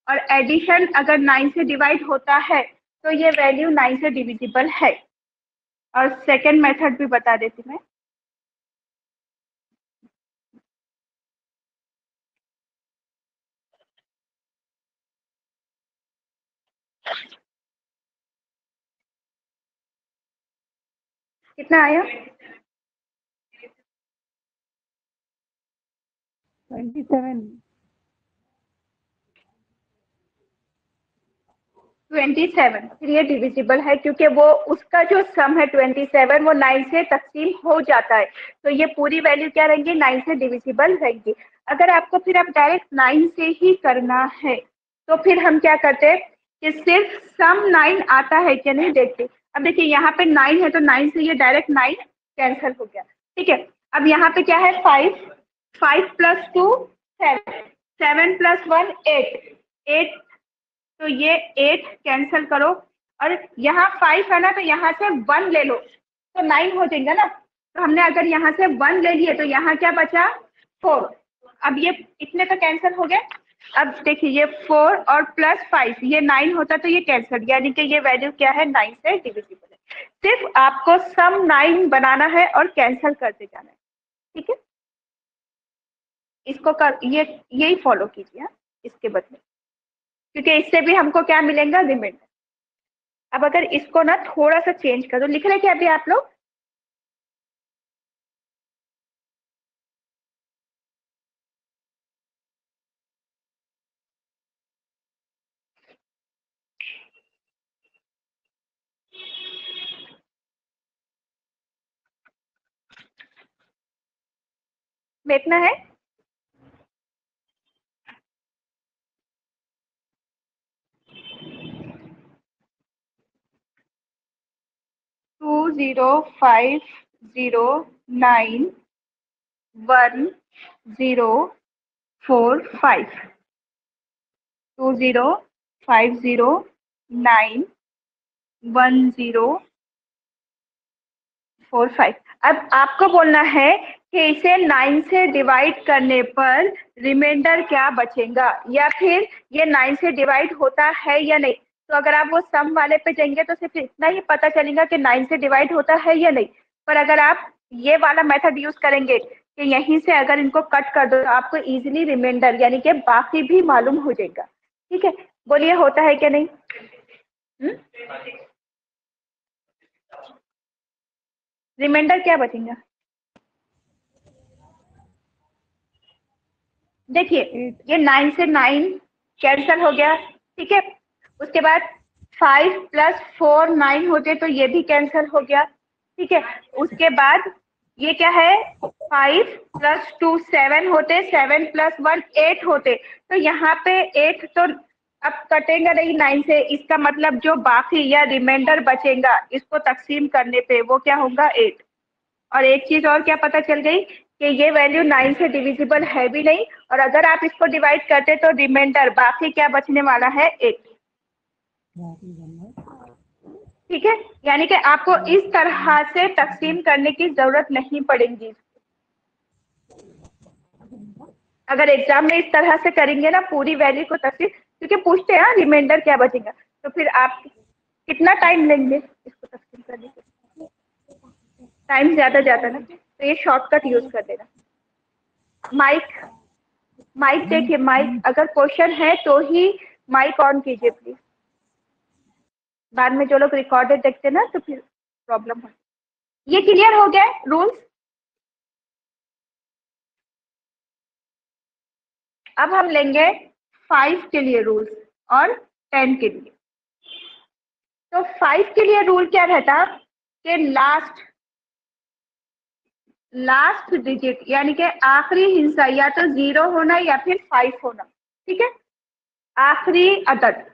और एडिशन अगर 9 से डिवाइड होता है तो ये वैल्यू 9 से डिविजिबल है। और सेकंड मेथड भी बता देती मैं। कितना आया? 27। 27 फिर ये डिविजिबल है क्योंकि वो उसका जो सम है 27 वो 9 से तकसीम हो जाता है, तो ये पूरी वैल्यू क्या रहेंगी, 9 से डिविजिबल रहेंगी। अगर आपको फिर अब डायरेक्ट 9 से ही करना है तो फिर हम क्या करते हैं कि सिर्फ सम 9 आता है क्या नहीं देखते। अब देखिए यहाँ पे 9 है तो 9 से ये डायरेक्ट 9 कैंसिल हो गया, ठीक है। अब यहाँ पे क्या है 5, 5 + 2 7, 7 + 1 8, 8, तो ये 8 कैंसिल करो। और यहाँ 5 है ना तो यहाँ से 1 ले लो तो 9 हो जाएगा ना। तो हमने अगर यहाँ से 1 ले लिए तो यहाँ क्या बचा 4। अब ये इतने तो कैंसिल हो गए। अब देखिए ये 4 और +5 ये 9 होता तो ये कैंसिल, यानी कि ये वैल्यू क्या है 9 से डिविजिबल है। सिर्फ आपको सम 9 बनाना है और कैंसिल करते जाना है, ठीक है। इसको कर यही फॉलो कीजिए इसके बदले, क्योंकि इससे भी हमको क्या मिलेगा रिमाइंडर। अब अगर इसको ना थोड़ा सा चेंज कर दो, लिख रहे क्या अभी आप लोग? देखना है टू 20509104 20509104 अब आपको बोलना है कि इसे 9 से डिवाइड करने पर रिमाइंडर क्या बचेगा, या फिर ये 9 से डिवाइड होता है या नहीं। तो अगर आप वो सम वाले पे जाएंगे तो सिर्फ इतना ही पता चलेगा कि 9 से डिवाइड होता है या नहीं। पर अगर आप ये वाला मेथड यूज करेंगे कि यहीं से अगर इनको कट कर दो तो आपको इजीली रिमाइंडर यानी कि बाकी भी मालूम हो जाएगा, ठीक है। बोलिए होता है क्या नहीं? रिमाइंडर क्या बचेगा? देखिए ये 9 से 9 कैंसिल हो गया, ठीक है। उसके बाद 5 + 4 9 होते तो ये भी कैंसिल हो गया, ठीक है। उसके बाद ये क्या है 5 + 2 7 होते, 7 + 1 8 होते, तो यहाँ पे 8 तो अब कटेगा नहीं 9 से। इसका मतलब जो बाकी या रिमाइंडर बचेगा इसको तकसीम करने पे वो क्या होगा 8। और एक चीज और क्या पता चल गई कि ये वैल्यू 9 से डिविजिबल है भी नहीं, और अगर आप इसको डिवाइड करते तो रिमाइंडर बाकी क्या बचने वाला है 8, ठीक है। यानी कि आपको इस तरह से तकसीम करने की जरूरत नहीं पड़ेगी। अगर एग्जाम में इस तरह से करेंगे ना पूरी वैल्यू को तकसीम, क्योंकि पूछते हैं रिमाइंडर क्या बचेगा, तो फिर आप कितना टाइम लेंगे इसको तकसीम करने के? टाइम ज्यादा जाता ना, तो ये शॉर्टकट यूज कर देना। माइक माइक देखिए, माइक अगर क्वेश्चन है तो ही माइक ऑन कीजिए प्लीज। बाद में जो लोग रिकॉर्डेड देखते हैं ना तो फिर प्रॉब्लम हो। ये क्लियर हो गया रूल्स? अब हम लेंगे 5 के लिए रूल्स और 10 के लिए। तो 5 के लिए रूल क्या रहता कि लास्ट डिजिट यानी कि आखिरी हिस्सा या तो 0 होना या फिर 5 होना, ठीक है। आखिरी अदद,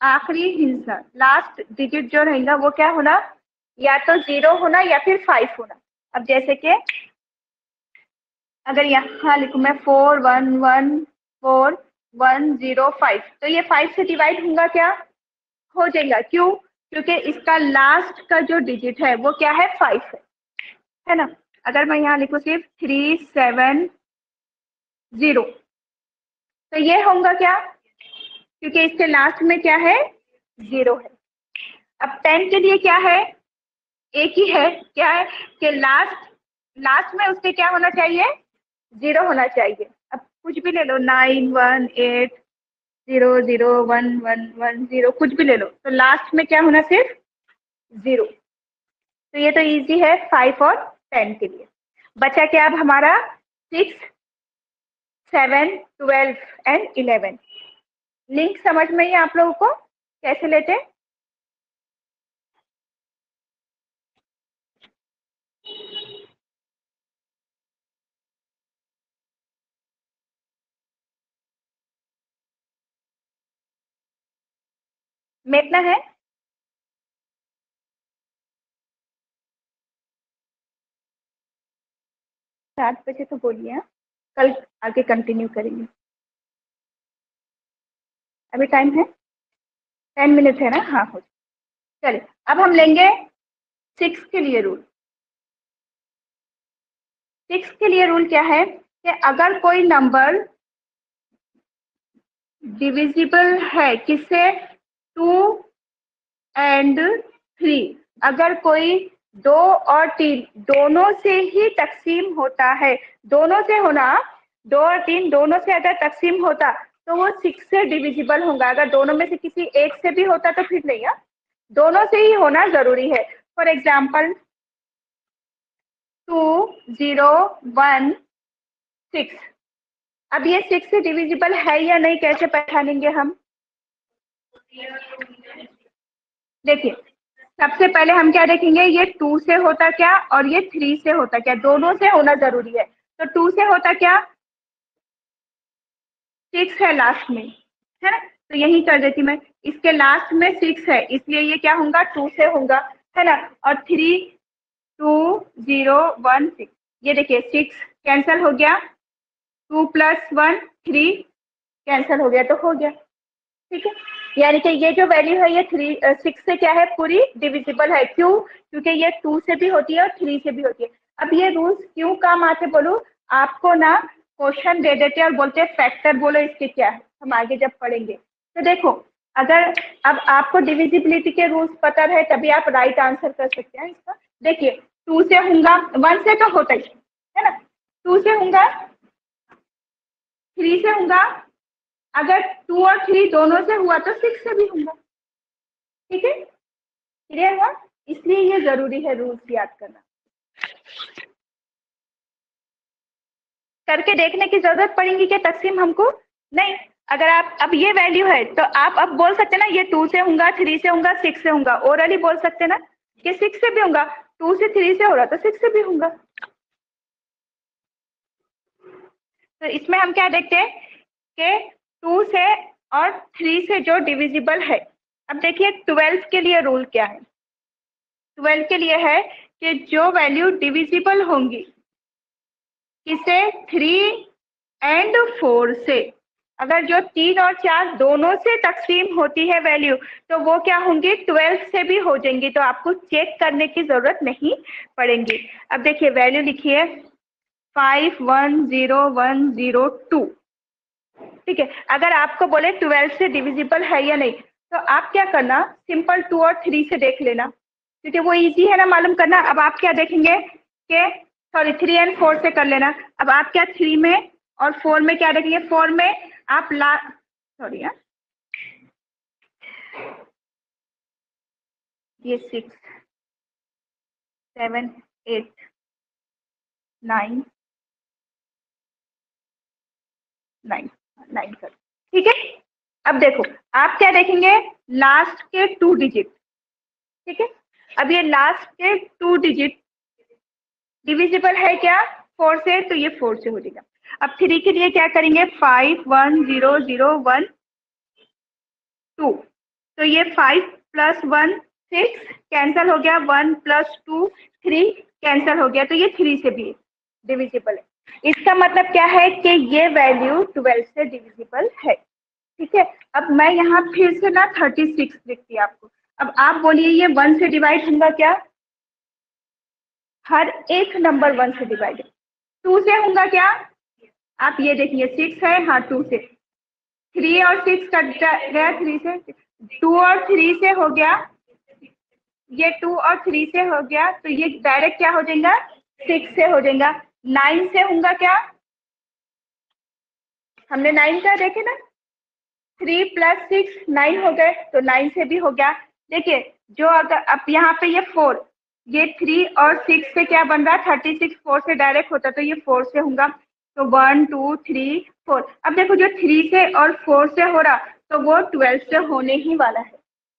आखिरी हिस्सा लास्ट डिजिट जो रहेगा वो क्या होना, या तो 0 होना या फिर 5 होना। अब जैसे कि अगर यहाँ लिखूं मैं 4114 105, तो ये 5 से डिवाइड होगा क्या, हो जाएगा। क्यों? क्योंकि इसका लास्ट का जो डिजिट है वो क्या है 5 है ना। अगर मैं यहाँ लिखूं सिर्फ 370, तो ये होगा क्या क्योंकि इसके लास्ट में क्या है, 0 है। अब 10 के लिए क्या है, एक ही है, क्या है कि लास्ट में उसके क्या होना चाहिए, 0 होना चाहिए। अब कुछ भी ले लो, 9 1 8 0 0 1 1 1 0, कुछ भी ले लो, तो लास्ट में क्या होना, सिर्फ 0। तो ये तो इजी है 5 और 10 के लिए। बचा क्या अब हमारा, 6 7 12 एंड 11। लिंक समझ में ही आप लोगों को कैसे लेते हैं? मेटना है? 7 बजे तो बोलिए, हाँ? कल आगे कंटिन्यू करेंगे। अभी टाइम है 10 मिनट है ना, हाँ हो। चलिए अब हम लेंगे 6 के लिए रूल। 6 के लिए रूल क्या है कि अगर कोई नंबर डिविजिबल है किससे, 2 एंड 3, अगर कोई 2 और 3 दोनों से ही तकसीम होता है, दोनों से होना, 2 और 3 दोनों से अगर तकसीम होता तो वो 6 से डिविजिबल होगा। अगर दोनों में से किसी एक से भी होता तो फिर नहीं, दोनों से ही होना जरूरी है। फॉर एग्जाम्पल 2 0 1 6, अब ये 6 से डिविजिबल है या नहीं कैसे पहचानेंगे हम? देखिए सबसे पहले हम क्या देखेंगे, ये 2 से होता क्या और ये 3 से होता क्या, दोनों से होना जरूरी है। तो 2 से होता क्या, 6 है लास्ट में, है ना, तो यही कर देती मैं, इसके लास्ट में 6 है इसलिए ये क्या होगा, 2 से होगा, है ना। और 3 2 0 1 6, ये देखिए 6 कैंसिल हो गया, 2 + 1 3 कैंसिल हो गया, तो हो गया, ठीक है। यानी कि ये जो वैल्यू है ये 6 से क्या है, पूरी डिविजिबल है। क्यों? क्योंकि ये 2 से भी होती है और 3 से भी होती है। अब ये रूल्स क्यों काम आते बोलो, आपको ना क्वेश्चन दे देते हैं और बोलते हैं फैक्टर बोलो इसके क्या है, हम आगे जब पढ़ेंगे। तो देखो अगर अब आपको डिविजिबिलिटी के रूल्स पता है तभी आप राइट आंसर कर सकते हैं इसका। देखिए 2 से होगा, 1 से तो होता ही है ना, 2 से होगा, 3 से होगा, अगर 2 और 3 दोनों से हुआ तो 6 से भी होगा, ठीक है, क्लियर हुआ? इसलिए ये जरूरी है रूल्स याद करना। करके देखने की जरूरत पड़ेगी कि तकसीम हमको नहीं, अगर आप अब ये वैल्यू है तो आप अब बोल सकते ना ये 2 से होगा, 3 से होगा, 6 से होगा, ओरली बोल सकते ना कि 6 से भी होगा, 2 से 3 से हो रहा तो 6 से भी होगा। तो इसमें हम क्या देखते हैं कि 2 से और 3 से जो डिविजिबल है। अब देखिए 12 के लिए रूल क्या है, 12 के लिए है कि जो वैल्यू डिविजिबल होंगी किसे, 3 एंड 4 से, अगर जो 3 और 4 दोनों से तकसीम होती है वैल्यू तो वो क्या होंगी, 12 से भी हो जाएंगी, तो आपको चेक करने की जरूरत नहीं पड़ेगी। अब देखिए वैल्यू लिखिए 5 1 0 1 0 2, ठीक है। अगर आपको बोले 12 से डिविजिबल है या नहीं तो आप क्या करना, सिंपल 2 और 3 से देख लेना, क्योंकि वो इजी है ना मालूम करना। अब आप क्या देखेंगे कि सॉरी 3 एंड 4 से कर लेना। अब आप क्या 3 में और 4 में क्या देखेंगे, 4 में आप सॉरी ये 6 7 8 9 9 कर, ठीक है। अब देखो आप क्या देखेंगे, लास्ट के 2 डिजिट, ठीक है। अब ये लास्ट के 2 डिजिट डिविजिबल है क्या, 4 से, तो ये 4 से हो जाएगा। अब 3 के लिए क्या करेंगे, 5 1 0 0 1 2, तो ये 5 + 1 6 कैंसिल हो गया, 1 + 2 3 कैंसिल हो गया, तो ये 3 से भी डिविजिबल है। इसका मतलब क्या है कि ये वैल्यू 12 से डिविजिबल है, ठीक है। अब मैं यहाँ फिर से ना 36 लिखती हूँ आपको। अब आप बोलिए ये 1 से डिवाइड होगा क्या, हर एक नंबर 1 से डिवाइड, 2 से होगा क्या, आप ये देखिए 6 है, हाँ 2 से, 3 और 6 कट गया, 3 से 2 और 3 से हो गया, ये 2 और 3 से हो गया, तो ये डायरेक्ट क्या हो जाएगा, 6 से हो जाएगा। 9 से होगा क्या, हमने 9 का देखे ना, 3 + 6 9 हो गए, तो 9 से भी हो गया। देखिए जो अगर अब यहाँ पे ये 4, ये 3 और 6 से क्या बन रहा है, 36, 4 से डायरेक्ट होता तो ये 4 से होगा, तो 1 2 3 4। अब देखो जो 3 से और 4 से हो रहा, तो वो 12 से होने ही वाला है,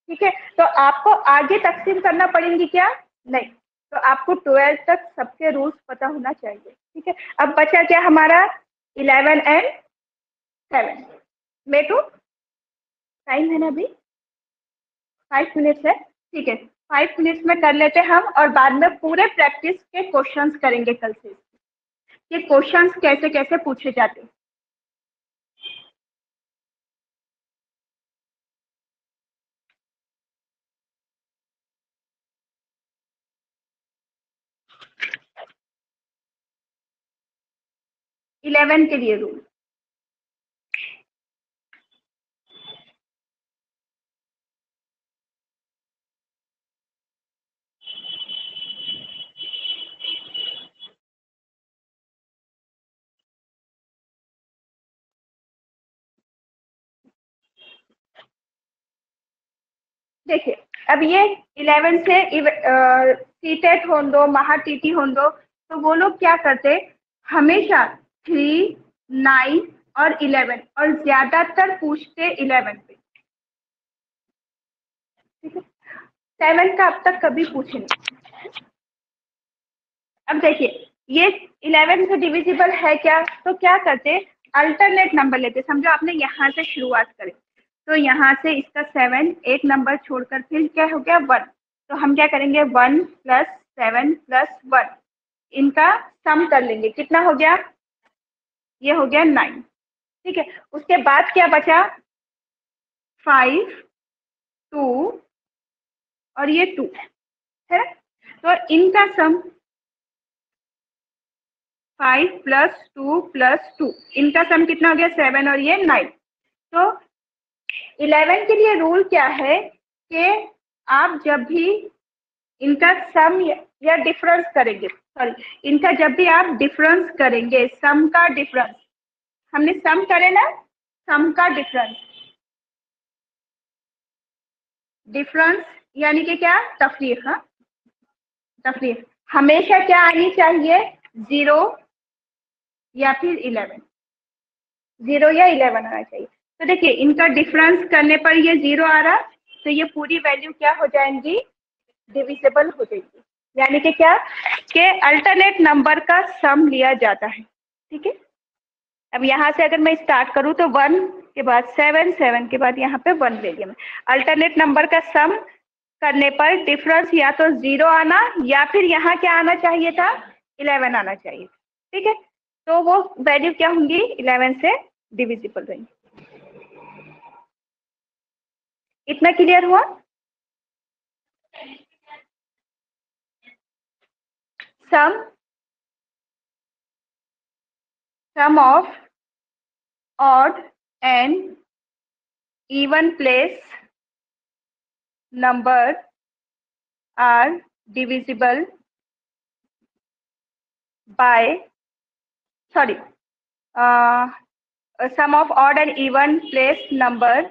ठीक है। तो आपको आगे तकसीम करना पड़ेंगी क्या, नहीं, तो आपको 12 तक सबके रूल्स पता होना चाहिए, ठीक है। अब बचा क्या हमारा, 11 और 7। मेटू टाइम है ना अभी, 5 मिनट्स है, ठीक है, 5 मिनट्स में कर लेते हम, और बाद में पूरे प्रैक्टिस के क्वेश्चंस करेंगे कल से, ये क्वेश्चंस कैसे कैसे पूछे जाते हैं। इलेवन के लिए रूल, देखिए अब ये 11 से सीटेट हो दो, महा टीटी हो दो, तो वो लोग क्या करते, हमेशा 3 9 और 11, और ज्यादातर पूछते 11 पे, ठीक है। 7 का अब तक कभी पूछे नहीं। अब देखिए ये 11 से डिविजिबल है क्या, तो क्या करते, अल्टरनेट नंबर लेते, समझो आपने यहाँ से शुरुआत करी, तो यहाँ से इसका 7 एक नंबर छोड़कर फिर क्या हो गया 1, तो हम क्या करेंगे 1 + 7 + 1, इनका सम कर लेंगे, कितना हो गया, ये हो गया 9, ठीक है। उसके बाद क्या बचा, 5 2 और ये 2 है, तो इनका सम 5 + 2 + 2, इनका सम कितना हो गया 7 और ये 9। तो 11 के लिए रूल क्या है कि आप जब भी इनका सम या डिफरेंस करेंगे, सॉरी, इनका जब भी आप डिफरेंस करेंगे, सम का डिफरेंस, हमने सम करे ना, सम का डिफरेंस, डिफरेंस यानी कि क्या, तफरीक, हाँ तफरीक, हमेशा क्या आनी चाहिए, 0 या फिर 11, 0 या 11 आना चाहिए। तो देखिए इनका डिफरेंस करने पर ये 0 आ रहा, तो ये पूरी वैल्यू क्या हो जाएंगी, डिविजिबल हो जाएगी, यानी कि क्या, कि अल्टरनेट नंबर का सम लिया जाता है, ठीक है। अब यहाँ से अगर मैं स्टार्ट करूँ तो 1 के बाद 7, 7 के बाद यहाँ पे 1 ले लिया मैं, अल्टरनेट नंबर का सम करने पर डिफरेंस या तो 0 आना, या फिर यहाँ क्या आना चाहिए था, 11 आना चाहिए, ठीक है। तो वो वैल्यू क्या होंगी, 11 से डिविजिबल रहेंगी। इतना क्लियर हुआ, सम of odd and even place number are divisible by, sorry, sum of odd and even place number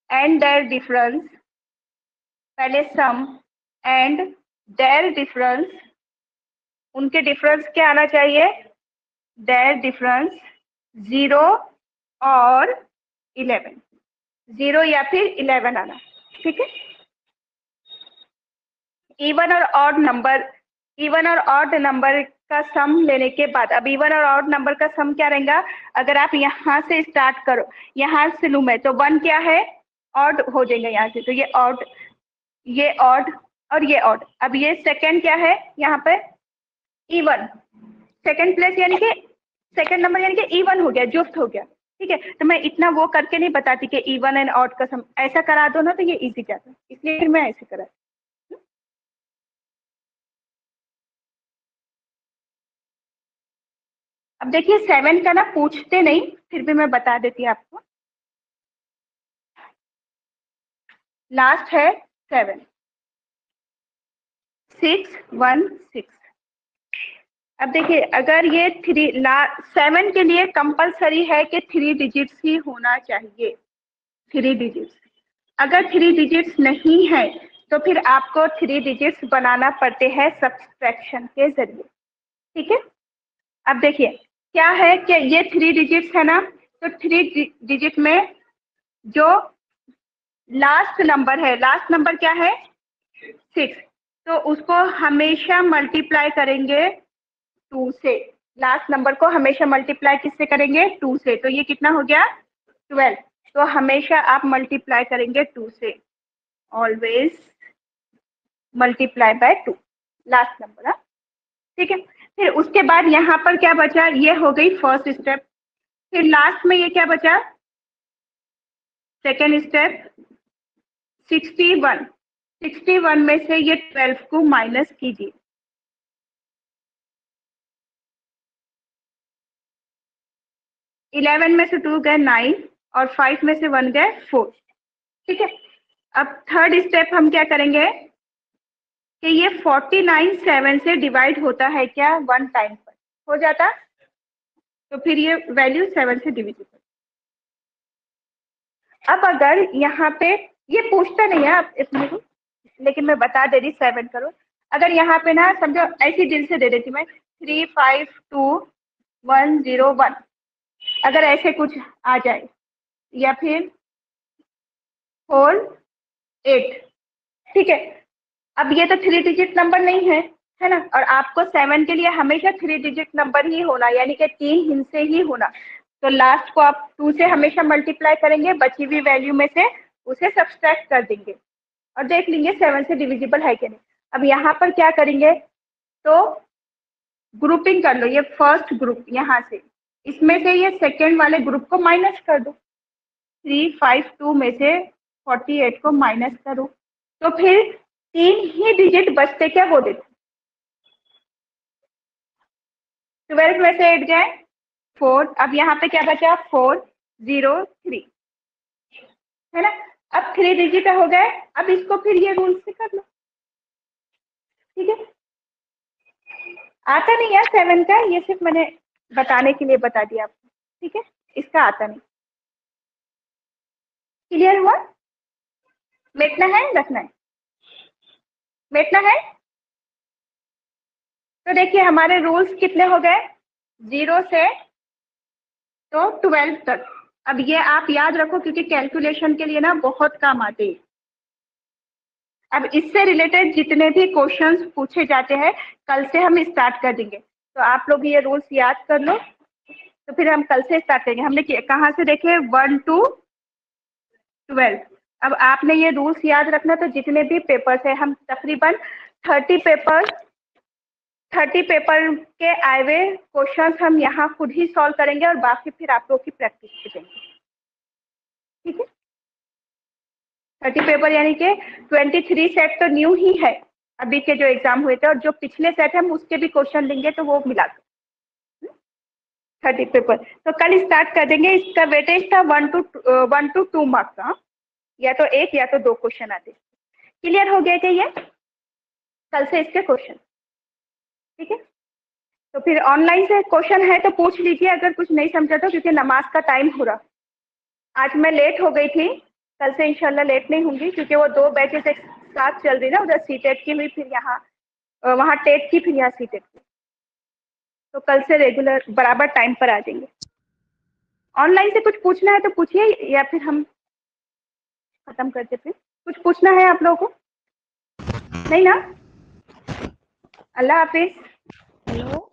and their difference, पहले sum and their difference, उनके डिफरेंस क्या आना चाहिए, their difference 0 और 11, 0 या फिर 11 आना, ठीक है। इवन और ऑड नंबर, इवन और ऑड नंबर का सम लेने के बाद, अब इवन और ऑड नंबर का सम क्या रहेगा, अगर आप यहाँ से स्टार्ट करो, यहाँ से लूँ मैं, तो 1 क्या है, ऑड हो जाएगा यहाँ से, तो ये ऑड, ये ऑड और ये ऑड। अब ये सेकंड क्या है, यहाँ पे इवन, सेकंड प्लेस यानी कि सेकंड नंबर यानी कि इवन हो गया, जुफ्त हो गया, ठीक है। तो मैं इतना वो करके नहीं बताती कि इवन एंड ऑड का सम, ऐसा करा दो ना तो ये इजी जाता है, इसलिए फिर मैं ऐसे करा। अब देखिए 7 का ना पूछते नहीं, फिर भी मैं बता देती हूँ आपको, लास्ट है 7, 616। अब देखिए अगर ये 7 के लिए कंपलसरी है कि 3 डिजिट्स ही होना चाहिए, 3 डिजिट्स। अगर 3 डिजिट्स नहीं है तो फिर आपको 3 डिजिट्स बनाना पड़ते हैं सब्सट्रैक्शन के जरिए, ठीक है। अब देखिए क्या है कि ये 3 डिजिट्स है ना, तो 3 डिजिट में जो लास्ट नंबर है, लास्ट नंबर क्या है 6, तो उसको हमेशा मल्टीप्लाई करेंगे 2 से। लास्ट नंबर को हमेशा मल्टीप्लाई किससे करेंगे 2 से, तो ये कितना हो गया 12। तो हमेशा आप मल्टीप्लाई करेंगे 2 से, always multiply by 2 last number, ठीक है। फिर उसके बाद यहाँ पर क्या बचा, ये हो गई फर्स्ट स्टेप। फिर लास्ट में ये क्या बचा, सेकेंड स्टेप 61। 61 में से ये 12 को माइनस कीजिए, इलेवन में से 2 गए 9 और 5 में से 1 गए 4, ठीक है। अब थर्ड स्टेप हम क्या करेंगे कि ये 49 7 से डिवाइड होता है क्या 1 टाइम पर, हो जाता, तो फिर ये वैल्यू 7 से डिविजिबल। अब अगर यहाँ पे ये पूछता नहीं है आप इसमें को, लेकिन मैं बता दे रही 7 करो। अगर यहाँ पे ना समझो ऐसी दिल से दे देती मैं 3 5 2 1 0 1, अगर ऐसे कुछ आ जाए, या फिर 4 8, ठीक है। अब ये तो 3 डिजिट नंबर नहीं है ना, और आपको 7 के लिए हमेशा 3 डिजिट नंबर ही होना, यानी कि 3 हिस्से ही होना। तो लास्ट को आप 2 से हमेशा मल्टीप्लाई करेंगे, बची हुई वैल्यू में से उसे सब्सट्रैक्ट कर देंगे और देख लेंगे 7 से डिविजिबल है कि नहीं। अब यहाँ पर क्या करेंगे, तो ग्रुपिंग कर लो, ये फर्स्ट ग्रुप यहाँ से, इसमें से ये सेकेंड वाले ग्रुप को माइनस कर दो, 3 5 2 में से 48 को माइनस करो, तो फिर 3 ही डिजिट बचते क्या वो देखो, 12 में से 8 गए 4, अब यहाँ पे क्या बचा 4 0 3, है ना। अब 3 डिजिट हो गए, अब इसको फिर ये रूल से कर लो, ठीक है। आता नहीं है 7 का, ये सिर्फ मैंने बताने के लिए बता दिया आपको, ठीक है, इसका आता नहीं। क्लियर हुआ, मेटना है रखना है, मेटना है। तो देखिए हमारे रूल्स कितने हो गए, 0 से तो 12 तक। अब ये आप याद रखो क्योंकि कैलकुलेशन के लिए ना बहुत काम आते हैं। अब इससे रिलेटेड जितने भी क्वेश्चंस पूछे जाते हैं कल से हम स्टार्ट कर देंगे, तो आप लोग ये रूल्स याद कर लो, तो फिर हम कल से स्टार्ट करेंगे। हमने कहाँ से देखे 1 to 12। अब आपने ये रूल्स याद रखना, तो जितने भी पेपर्स है हम तकरीबन 30 पेपर के आए हुए क्वेश्चंस हम यहाँ खुद ही सॉल्व करेंगे और बाकी फिर आप लोग की प्रैक्टिस करेंगे, ठीक है। 30 पेपर यानी कि 23 सेट तो न्यू ही है अभी के जो एग्जाम हुए थे, और जो पिछले सेट हम उसके भी क्वेश्चन लेंगे तो वो मिला 30 पेपर। तो कल स्टार्ट कर देंगे। इसका वेटेज था 1 to 2 मार्क्स का, या तो 1 या तो 2 क्वेश्चन आते। क्लियर हो गया क्या ये, कल से इसके क्वेश्चन, ठीक है। तो फिर ऑनलाइन से क्वेश्चन है तो पूछ लीजिए अगर कुछ नहीं समझा तो, क्योंकि नमाज का टाइम हो रहा। आज मैं लेट हो गई थी, कल से इंशाल्लाह लेट नहीं होंगी, क्योंकि वो 2 बैचेस एक साथ चल रही ना, उधर सीटेट की हुई फिर यहाँ वहाँ टेट की फिर यहाँ सीटेट की, तो कल से रेगुलर बराबर टाइम पर आ जाएंगे। ऑनलाइन से कुछ पूछना है तो पूछिए, या फिर हम खत्म करते। फिर कुछ पूछना है आप लोगों को, नहीं ना? अल्लाह हाफिज। हेलो।